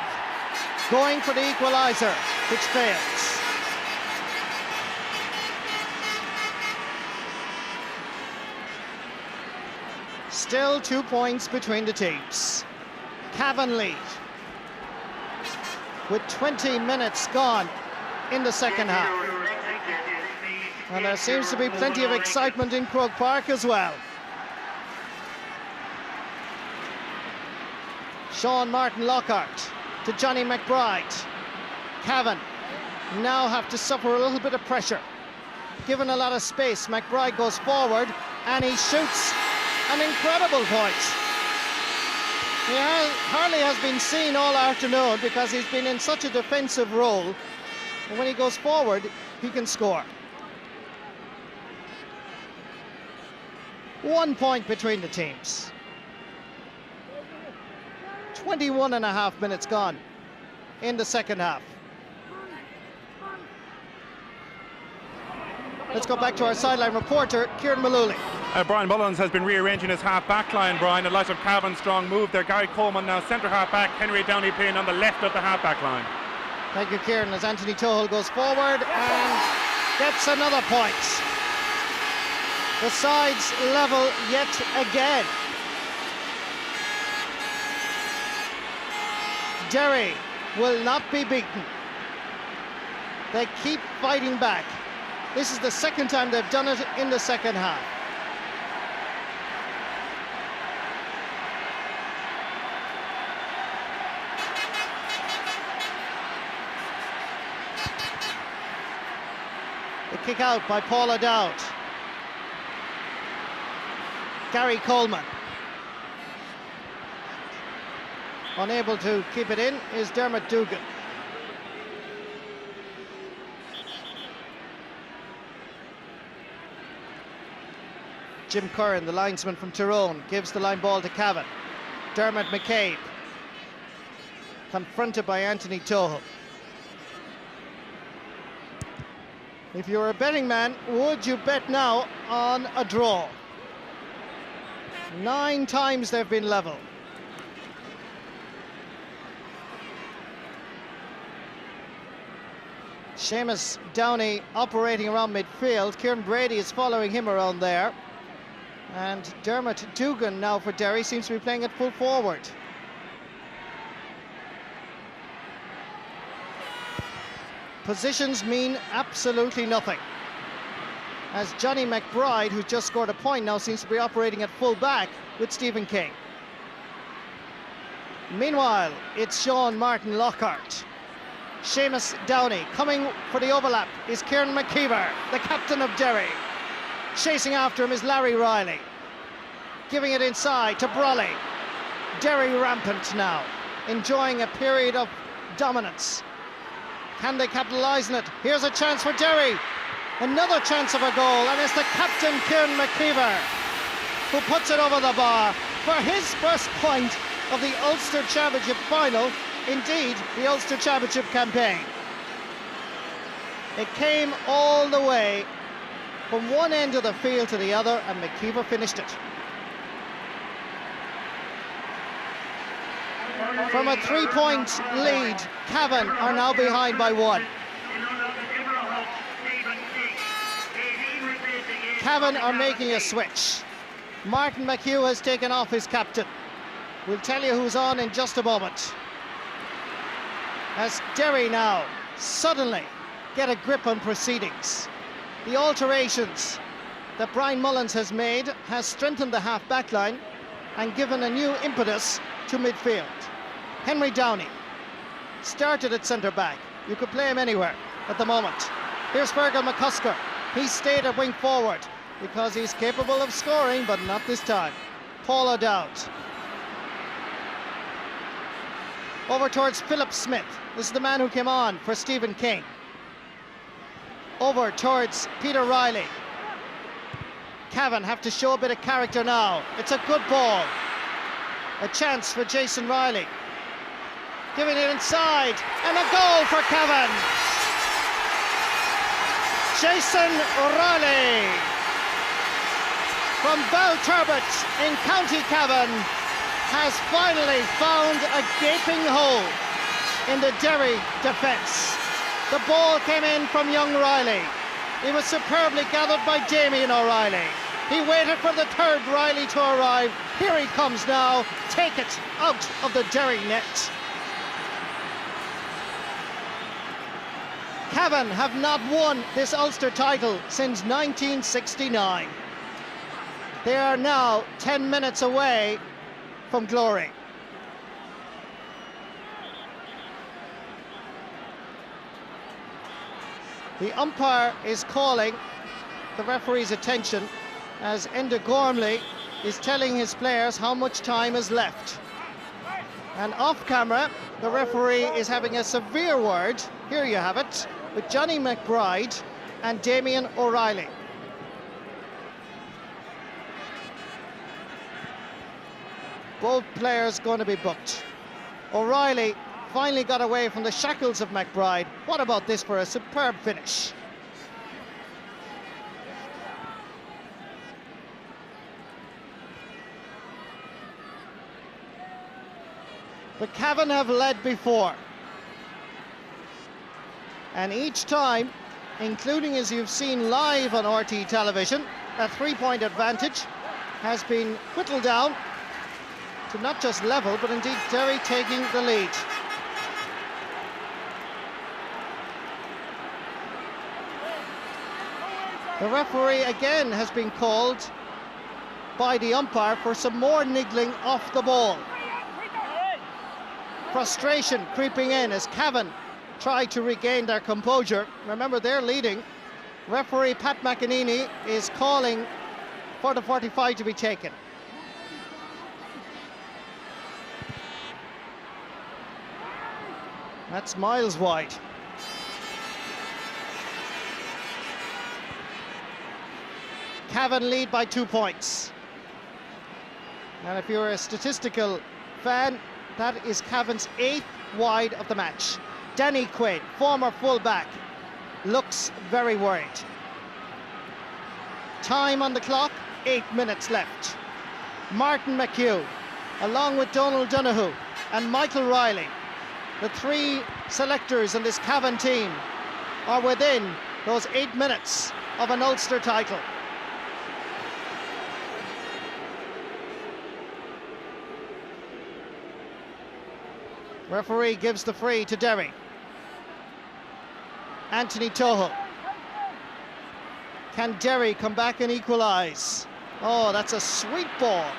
Going for the equaliser, which fails. Still 2 points between the teams. Cavan lead with 20 minutes gone in the second half. And there seems to be plenty of excitement in Croke Park as well. Sean Martin Lockhart to Johnny McBride. Cavan now have to suffer a little bit of pressure. Given a lot of space, McBride goes forward and he shoots an incredible point. He hardly has been seen all afternoon because he's been in such a defensive role. And when he goes forward, he can score. 1 point between the teams. 21.5 minutes gone in the second half. Let's go back to our sideline reporter, Kieran Malooly. Brian Mullins has been rearranging his half-back line, Brian, in light of Cavan's strong move there. Gary Coleman now centre half-back, Henry Downey playing on the left of the half-back line. Thank you, Kieran, as Anthony Tohill goes forward and gets another point. The sides level yet again. Derry will not be beaten. They keep fighting back. This is the second time they've done it in the second half. The kick out by Paul O'Dowd. Gary Coleman. Unable to keep it in is Dermot Dugan. Jim Curran, the linesman from Tyrone, gives the line ball to Cavan. Dermot McCabe, confronted by Anthony Tohill. If you're a betting man, would you bet now on a draw? 9 times they've been level. Seamus Downey operating around midfield. Kieran Brady is following him around there. And Dermot Dugan now for Derry seems to be playing at full forward. Positions mean absolutely nothing, as Johnny McBride, who's just scored a point, now seems to be operating at full back with Stephen King. Meanwhile, it's Sean Martin Lockhart. Seamus Downey coming for the overlap is Kieran McKeever, the captain of Derry. Chasing after him is Larry Riley. Giving it inside to Brolly. Derry rampant now, enjoying a period of dominance. Can they capitalise on it? Here's a chance for Derry. Another chance of a goal, and it's the captain, Kieran McKeever, who puts it over the bar for his first point of the Ulster Championship final, indeed the Ulster Championship campaign. It came all the way from one end of the field to the other, and McKeever finished it. From a 3-point lead, Cavan are now behind by 1. Cavan are making a switch. Martin McHugh has taken off his captain. We'll tell you who's on in just a moment. As Derry now suddenly get a grip on proceedings. The alterations that Brian Mullins has made has strengthened the half-back line and given a new impetus to midfield. Henry Downey started at centre-back. You could play him anywhere at the moment. Here's Fergal McCusker. He stayed at wing forward because he's capable of scoring, but not this time. Paul O'Dowd. Over towards Philip Smith. This is the man who came on for Stephen King. over towards Peter Riley. Cavan have to show a bit of character now. It's a good ball. A chance for Jason Riley. Giving it inside, and a goal for Cavan. Jason Riley from Belturbet in County Cavan has finally found a gaping hole in the Derry defence. The ball came in from young Riley. It was superbly gathered by Damien O'Reilly. He waited for the third Riley to arrive. Here he comes now. Take it out of the Derry net. Cavan have not won this Ulster title since 1969. They are now 10 minutes away from glory. The umpire is calling the referee's attention as Enda Gormley is telling his players how much time is left. And off camera, the referee is having a severe word, here you have it, with Johnny McBride and Damien O'Reilly. Both players going to be booked. O'Reilly finally got away from the shackles of McBride. What about this for a superb finish? But Cavan have led before. And each time, including as you've seen live on RT television, a 3-point advantage has been whittled down to not just level, but indeed Derry taking the lead. The referee again has been called by the umpire for some more niggling off the ball. Frustration creeping in as Cavan try to regain their composure. Remember, they're leading. Referee Pat McEnany is calling for the 45 to be taken. That's miles wide. Cavan lead by 2 points. And if you're a statistical fan, that is Cavan's 8th wide of the match. Danny Quaid, former fullback, looks very worried. Time on the clock, 8 minutes left. Martin McHugh, along with Donald Donoghue and Michael Riley, the 3 selectors in this Cavan team, are within those 8 minutes of an Ulster title. Referee gives the free to Derry. Anthony Toho. Can Derry come back and equalise? Oh, that's a sweet ball.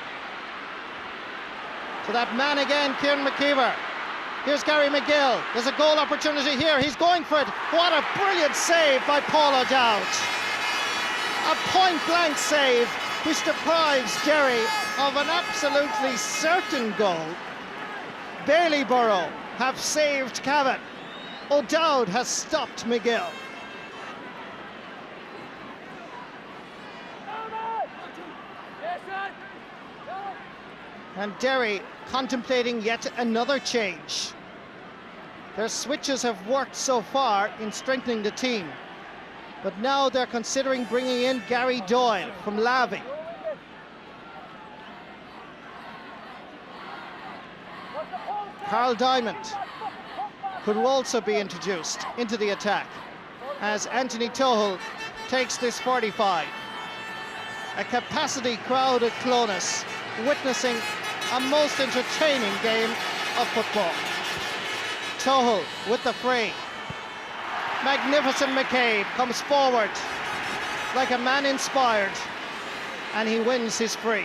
To that man again, Kieran McKeever. Here's Gary McGill. There's a goal opportunity here. He's going for it. What a brilliant save by Paul O'Dowd. A point-blank save which deprives Derry of an absolutely certain goal. Bailey-Borough have saved Cavan. O'Dowd has stopped McGill. And Derry contemplating yet another change. Their switches have worked so far in strengthening the team, but now they're considering bringing in Gary Doyle from Lavey. Carl Diamond could also be introduced into the attack as Anthony Toho takes this 45. A capacity crowd at Clones witnessing a most entertaining game of football. Toho with the free. Magnificent McCabe comes forward like a man inspired, and he wins his free.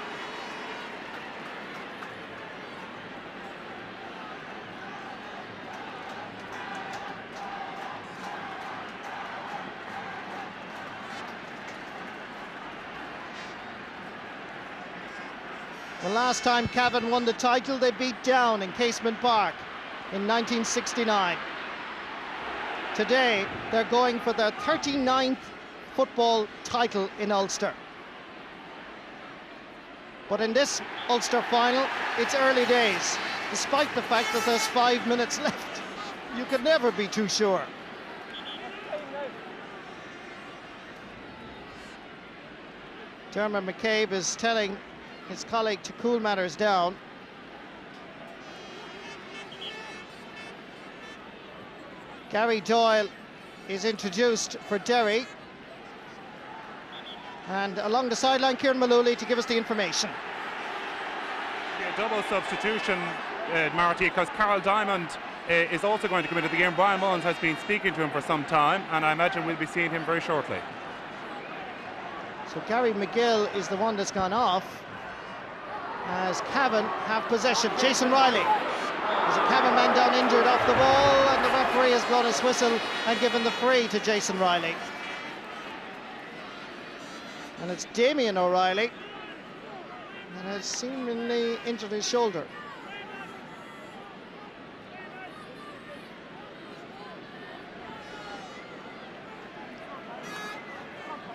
The last time Cavan won the title, they beat Down in Casement Park in 1969. today they're going for their 39th football title in Ulster. But in this Ulster final, it's early days, despite the fact that there's 5 minutes left. You could never be too sure. Dermot McCabe is telling his colleague to cool matters down. Gary Doyle is introduced for Derry. And along the sideline, Kieran Malooly to give us the information. Yeah, double substitution, Marty, because Carl Diamond is also going to come into the game. Brian Mullins has been speaking to him for some time, and I imagine we'll be seeing him very shortly. So Gary McGill is the one that's gone off, as Cavan have possession. Jason Riley. There's a Cavan man down injured off the ball, and the referee has blown his whistle and given the free to Jason Riley. And it's Damien O'Reilly that has seemingly injured his shoulder.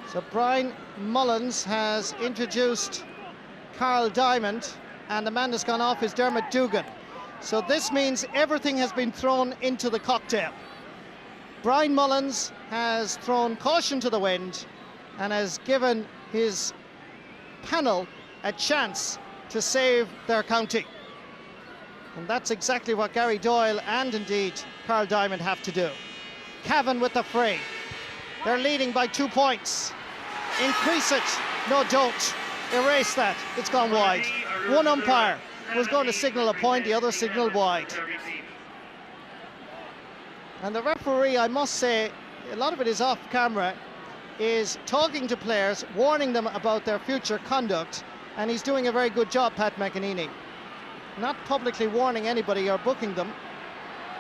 So Brian Mullins has introduced Carl Diamond, and the man that's gone off is Dermot Dugan. So this means everything has been thrown into the cocktail. Brian Mullins has thrown caution to the wind and has given his panel a chance to save their county. And that's exactly what Gary Doyle and indeed Carl Diamond have to do. Cavan with the free. They're leading by 2 points. Increase it. No, don't. Erase that. It's gone wide. One umpire was going to signal a point, the other signaled wide. And the referee, I must say, a lot of it is off camera, is talking to players, warning them about their future conduct, and he's doing a very good job, Pat McEnany. Not publicly warning anybody or booking them,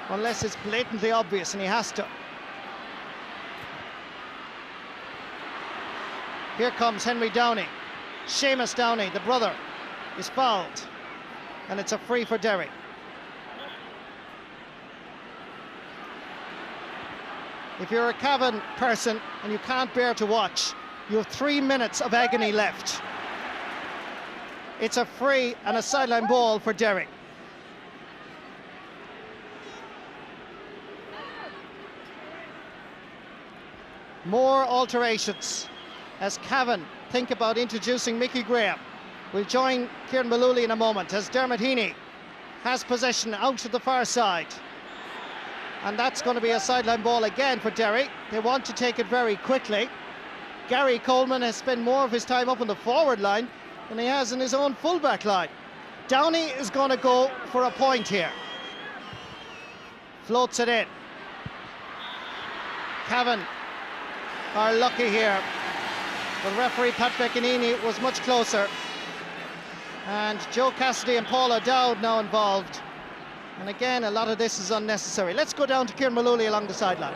unless it's blatantly obvious, and he has to. Here comes Henry Downey. Seamus Downey, the brother, is fouled, and it's a free for Derry. If you're a Cavan person and you can't bear to watch, you have 3 minutes of agony left. It's a free and a sideline ball for Derry. More alterations as Cavan think about introducing Mickey Graham. We'll join Kieran Malooly in a moment as Dermot Heaney has possession out to the far side. And that's going to be a sideline ball again for Derry. They want to take it very quickly. Gary Coleman has spent more of his time up on the forward line than he has in his own fullback line. Downey is going to go for a point here. Floats it in. Cavan are lucky here. But referee Pat McEnany was much closer. And Joe Cassidy and Paul O'Dowd now involved. And again, a lot of this is unnecessary. Let's go down to Kieran Malooly along the sideline.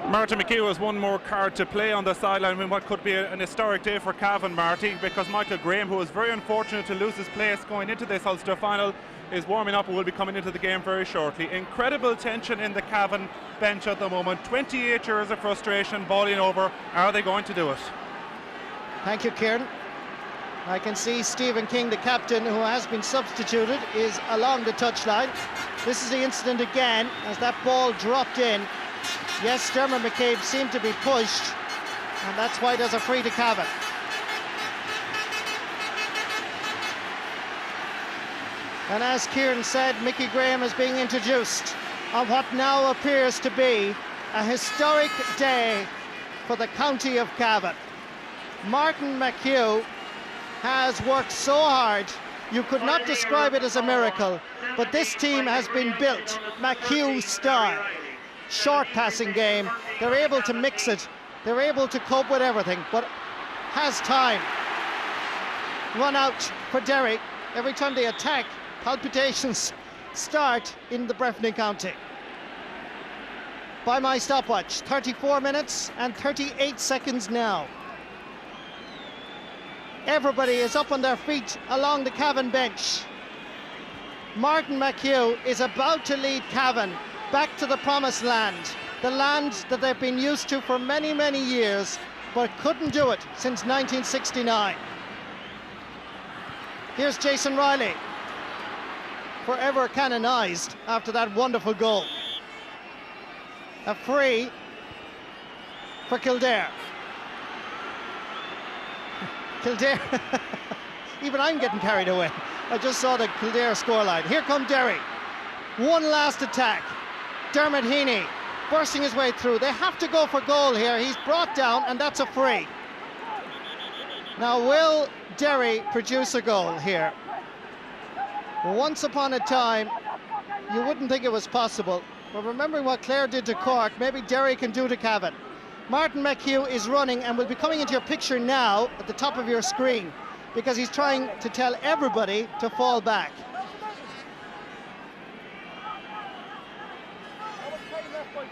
Martin McHugh has one more card to play on the sideline in what could be an historic day for Cavan, Marty, because Michael Graham, who was very unfortunate to lose his place going into this Ulster final, is warming up and will be coming into the game very shortly. Incredible tension in the Cavan bench at the moment. 28 years of frustration boiling over. Are they going to do it? Thank you, Kieran. I can see Stephen King, the captain, who has been substituted, is along the touchline. This is the incident again, as that ball dropped in. Yes, Dermot McCabe seemed to be pushed, and that's why there's a free to Cavan. And as Kieran said, Mickey Graham is being introduced on what now appears to be a historic day for the county of Cavan. Martin McHugh has worked so hard, you could not describe it as a miracle, but this team has been built McHugh style. Short passing game, they're able to mix it, they're able to cope with everything, but has time. Run out for Derry. Every time they attack, palpitations start in the Breffni County. By my stopwatch, 34 minutes and 38 seconds now. Everybody is up on their feet along the Cavan bench. Martin McHugh is about to lead Cavan back to the promised land. the land that they've been used to for many, many years, but couldn't do it since 1969. Here's Jason Riley, forever canonised after that wonderful goal. A free for Kildare. Kildare, even I'm getting carried away. I just saw the Kildare scoreline. Here come Derry. One last attack. Dermot Heaney bursting his way through. They have to go for goal here. He's brought down, and that's a free. Now, will Derry produce a goal here? Once upon a time, you wouldn't think it was possible. But remembering what Clare did to Cork, maybe Derry can do to Cavan. Martin McHugh is running and will be coming into your picture now at the top of your screen because he's trying to tell everybody to fall back.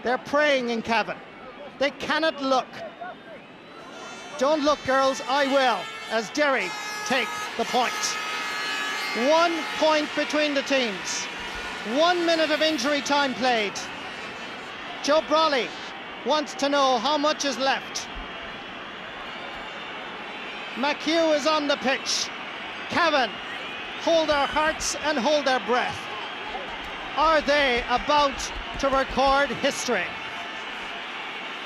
They're praying in Cavan. They cannot look. Don't look, girls, I will, as Derry take the point. 1 point between the teams. 1 minute of injury time played. Joe Brawley wants to know how much is left. McHugh is on the pitch. Cavan hold their hearts and hold their breath. Are they about to record history?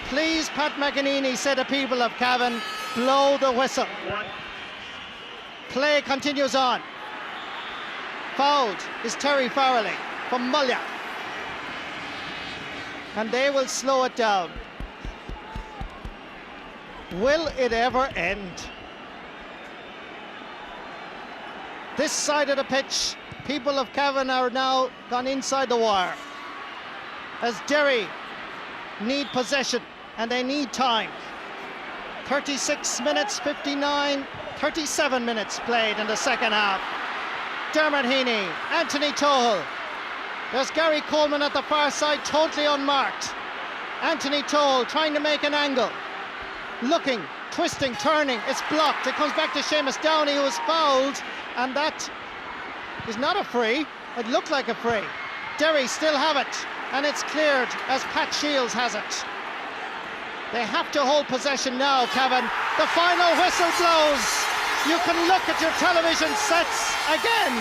Please, Pat McEnany, say the people of Cavan, blow the whistle. Play continues on. Fouled is Terry Farrelly from Mullia. And they will slow it down. Will it ever end? This side of the pitch, people of Cavan are now gone inside the wire. As Derry need possession and they need time. 36 minutes, 37 minutes played in the second half. Dermot Heaney, Anthony Tohill. There's Gary Coleman at the far side, totally unmarked. Anthony Tohill trying to make an angle. Looking, twisting, turning, it's blocked. It comes back to Seamus Downey, who was fouled, and that is not a free. It looked like a free. Derry still have it, and it's cleared as Pat Shields has it. They have to hold possession now, Cavan. The final whistle blows. You can look at your television sets again,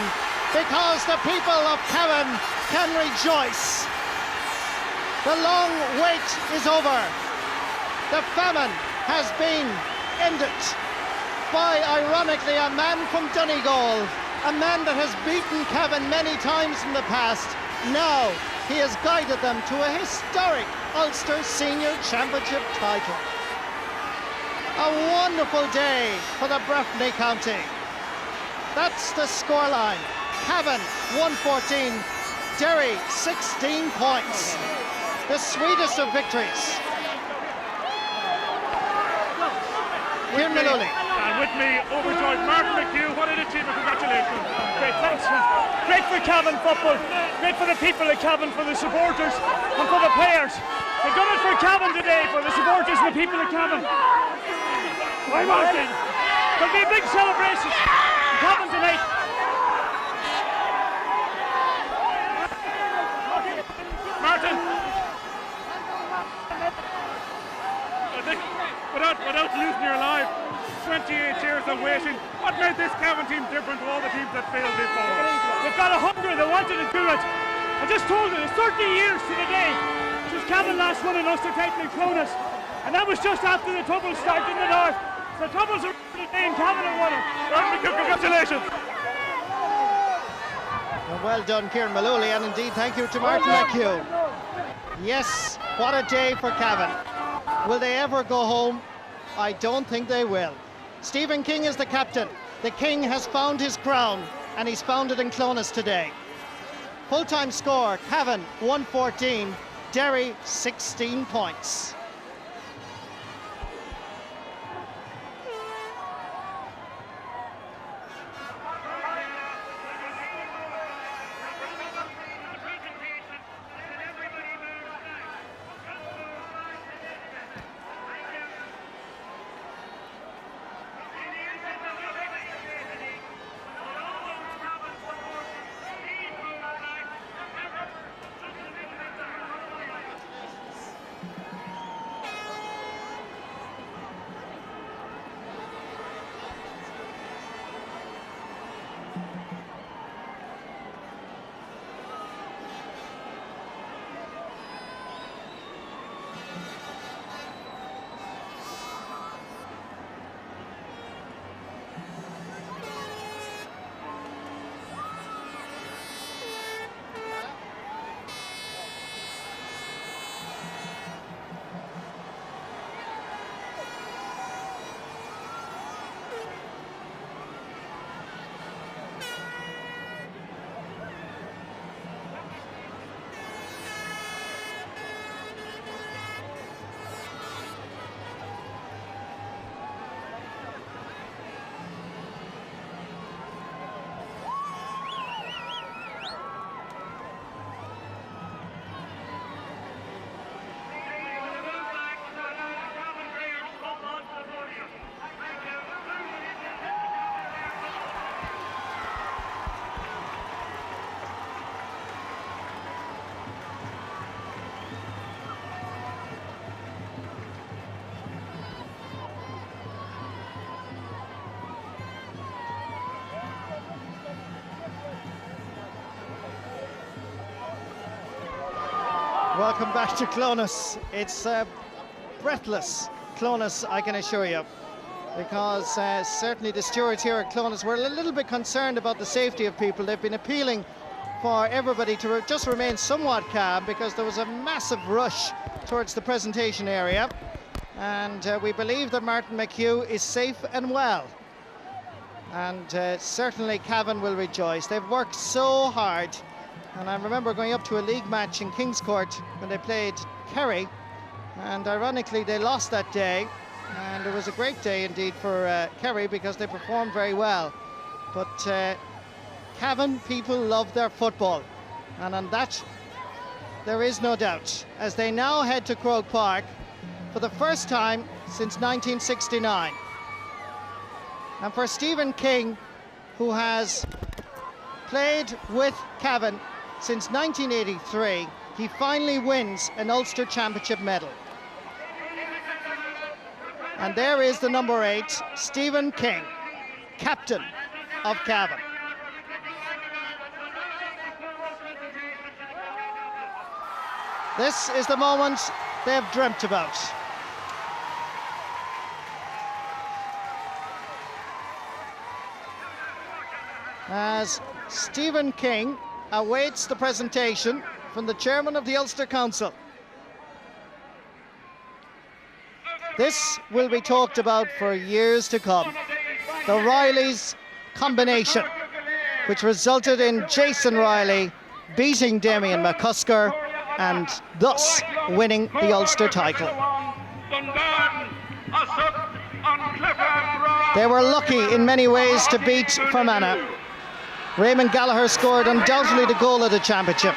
because the people of Cavan can rejoice. The long wait is over. The famine has been ended by, ironically, a man from Donegal, a man that has beaten Cavan many times in the past. Now he has guided them to a historic Ulster Senior Championship title. A wonderful day for the Breffni county. That's the scoreline. Cavan 114, Derry 16 points. The sweetest of victories. Kieran Maloney. And with me, overjoyed, Martin McHugh. What an achievement, congratulations. Great, thanks. Great for Cavan football. Great for the people of Cavan, for the supporters and for the players. They've done it for Cavan today, for the supporters and the people of Cavan. Why, Martin? There'll be a big celebration in Cavan tonight. Martin! I think, without losing your life, 28 years of waiting, what made this Cavan team different to all the teams that failed before? They've got a hunger, they wanted to do it. I just told you, it's 30 years to the day since Cavan last won an Ulster title in Cronus, and that was just after the Troubles started in the north. So Troubles are the day and Cavan have won it. Congratulations! Well done, Kieran Maloney, and indeed thank you to Martin McHugh. Yes, what a day for Cavan. Will they ever go home? I don't think they will. Stephen King is the captain. The King has found his crown, and he's found it in Clonus today. Full-time score, Cavan 114, Derry 16 points. Welcome back to Clonus. It's breathless Clonus, I can assure you, because certainly the stewards here at Clonus were a little bit concerned about the safety of people. They've been appealing for everybody to just remain somewhat calm, because there was a massive rush towards the presentation area, and we believe that Martin McHugh is safe and well, and certainly Cavan will rejoice. They've worked so hard. And I remember going up to a league match in Kingscourt when they played Kerry, and ironically they lost that day, and it was a great day indeed for Kerry, because they performed very well. But Cavan people love their football, and on that there is no doubt, as they now head to Croke Park for the first time since 1969. And for Stephen King, who has played with Cavan since 1983, he finally wins an Ulster Championship medal. And there is the number 8, Stephen King, captain of Cavan. This is the moment they've dreamt about. As Stephen King awaits the presentation from the chairman of the Ulster Council. This will be talked about for years to come. The Rileys combination, which resulted in Jason Riley beating Damien McCusker and thus winning the Ulster title. They were lucky in many ways to beat Fermanagh. Raymond Gallagher scored undoubtedly the goal of the championship.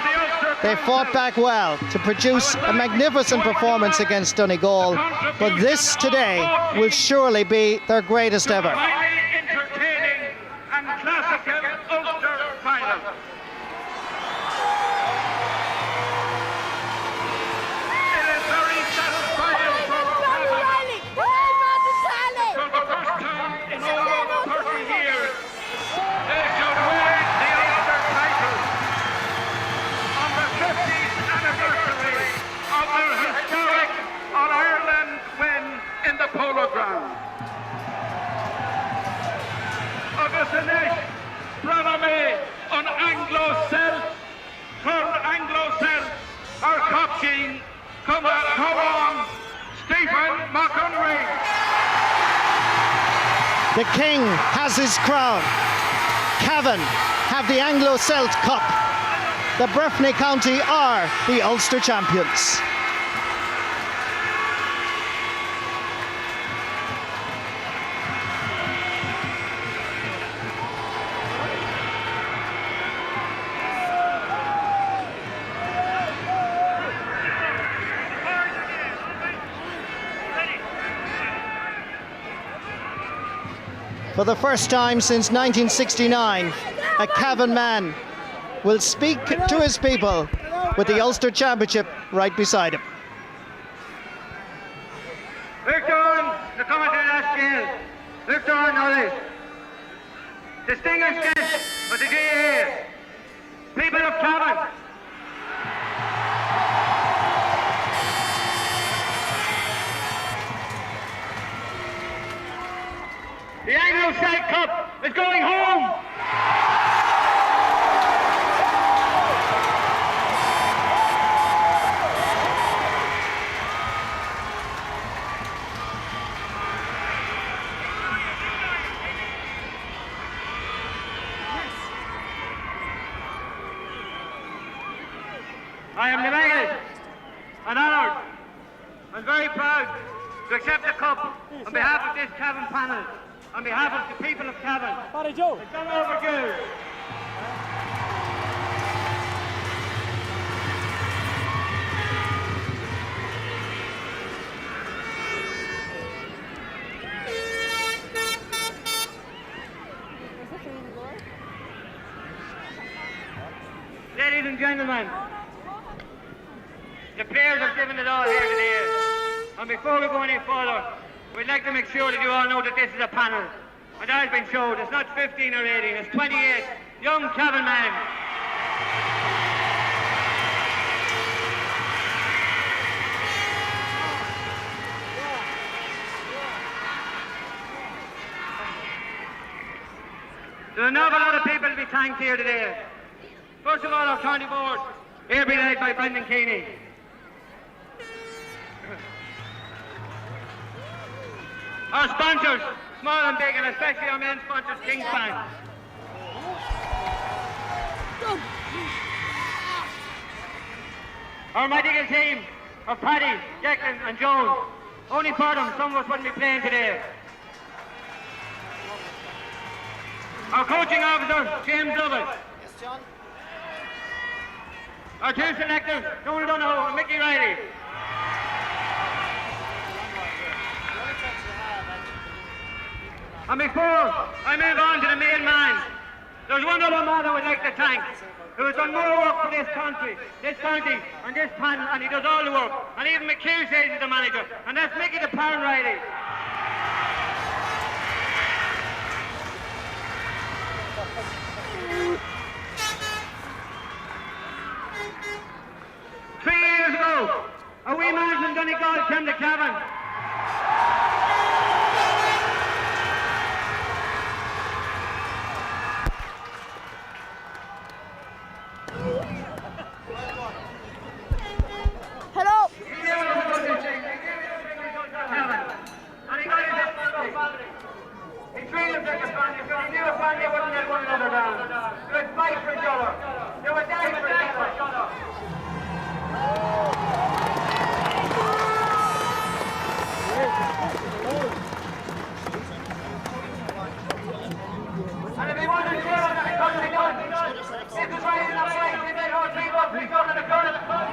They fought back well to produce a magnificent performance against Donegal, but this today will surely be their greatest ever. Entertaining and classical Ulster final. It is very satisfying for the first time in over 30 years. They should win the Ulster title on the 50th anniversary of their historic All-Ireland win in the Polo Ground. Agus inis, Braname on Anglo-Celt, Anglo-Celt, our captain, Cavan, Stephen McHugh. The King has his crown. Cavan have the Anglo-Celt Cup. The Breffni County are the Ulster champions. For the first time since 1969, a Cavan man will speak to his people with the Ulster Championship right beside him. Victor, the commentary last year. Victor Norris. distinguished guests of the GAA, people of Cavan, the Anglo-Celt Cup is going home. I am delighted and honoured and very proud to accept the cup on behalf of this Cavan panel, on behalf of the people of Cavan. It's long overdue. Ladies and gentlemen, the players have given it all here today. And before we go any further, we'd like to make sure that you all know that this is a panel. And that has been showed. It's not 15 or 18, it's 28 young Cavan men. There are an awful lot of people to be thanked here today. First of all, our county board, here be led by Brendan Keeney. Our sponsors, small and big, and especially our main sponsors, King's Bank. Our medical team of Paddy, Declan and Jones. Only for them, some of us wouldn't be playing today. Our coaching officer, James Lovett. Yes, John. Our two selectors, Donald Donohoe and Mickey Riley. And before I move on to the main man, there's one other man I would like to thank, who has done more work for this county, and this panel, and he does all the work. And even McHugh says he's the manager, and that's Mickey the Pound Riley. Years ago, a wee man from Donegal came to Cavan. Hello. And he got his family. He treated them like a family, because he knew a family wouldn't let one another down. They would fight for each other. They would die for each other. And if he wanted to share on that, he couldn't be done. This is why he's not playing. He made all three bucks, we go to the corner of the club.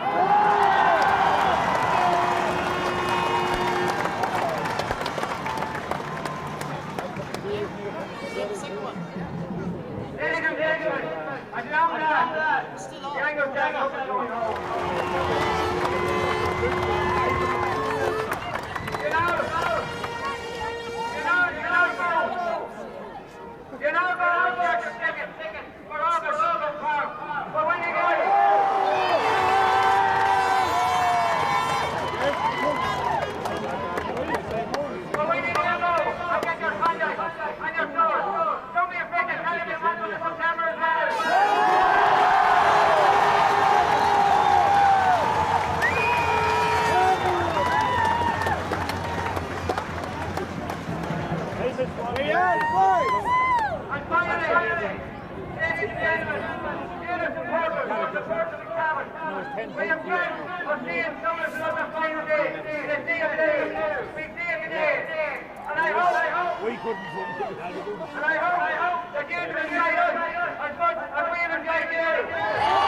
Ladies and gentlemen, as long as the Anglo-Celt Cup is going home. You're not going out there to ticket for August Park. But when you get it, I'll get your contact and your source. Don't be afraid to tell him you want to put cameras there. And finally, ladies and gentlemen, dear supporters of the First of the Cavan, we have dreamt of seeing some of us another final day. They see it today. We see it today. And I hope we couldn't. And I hope that you enjoy us as much as we have enjoyed you.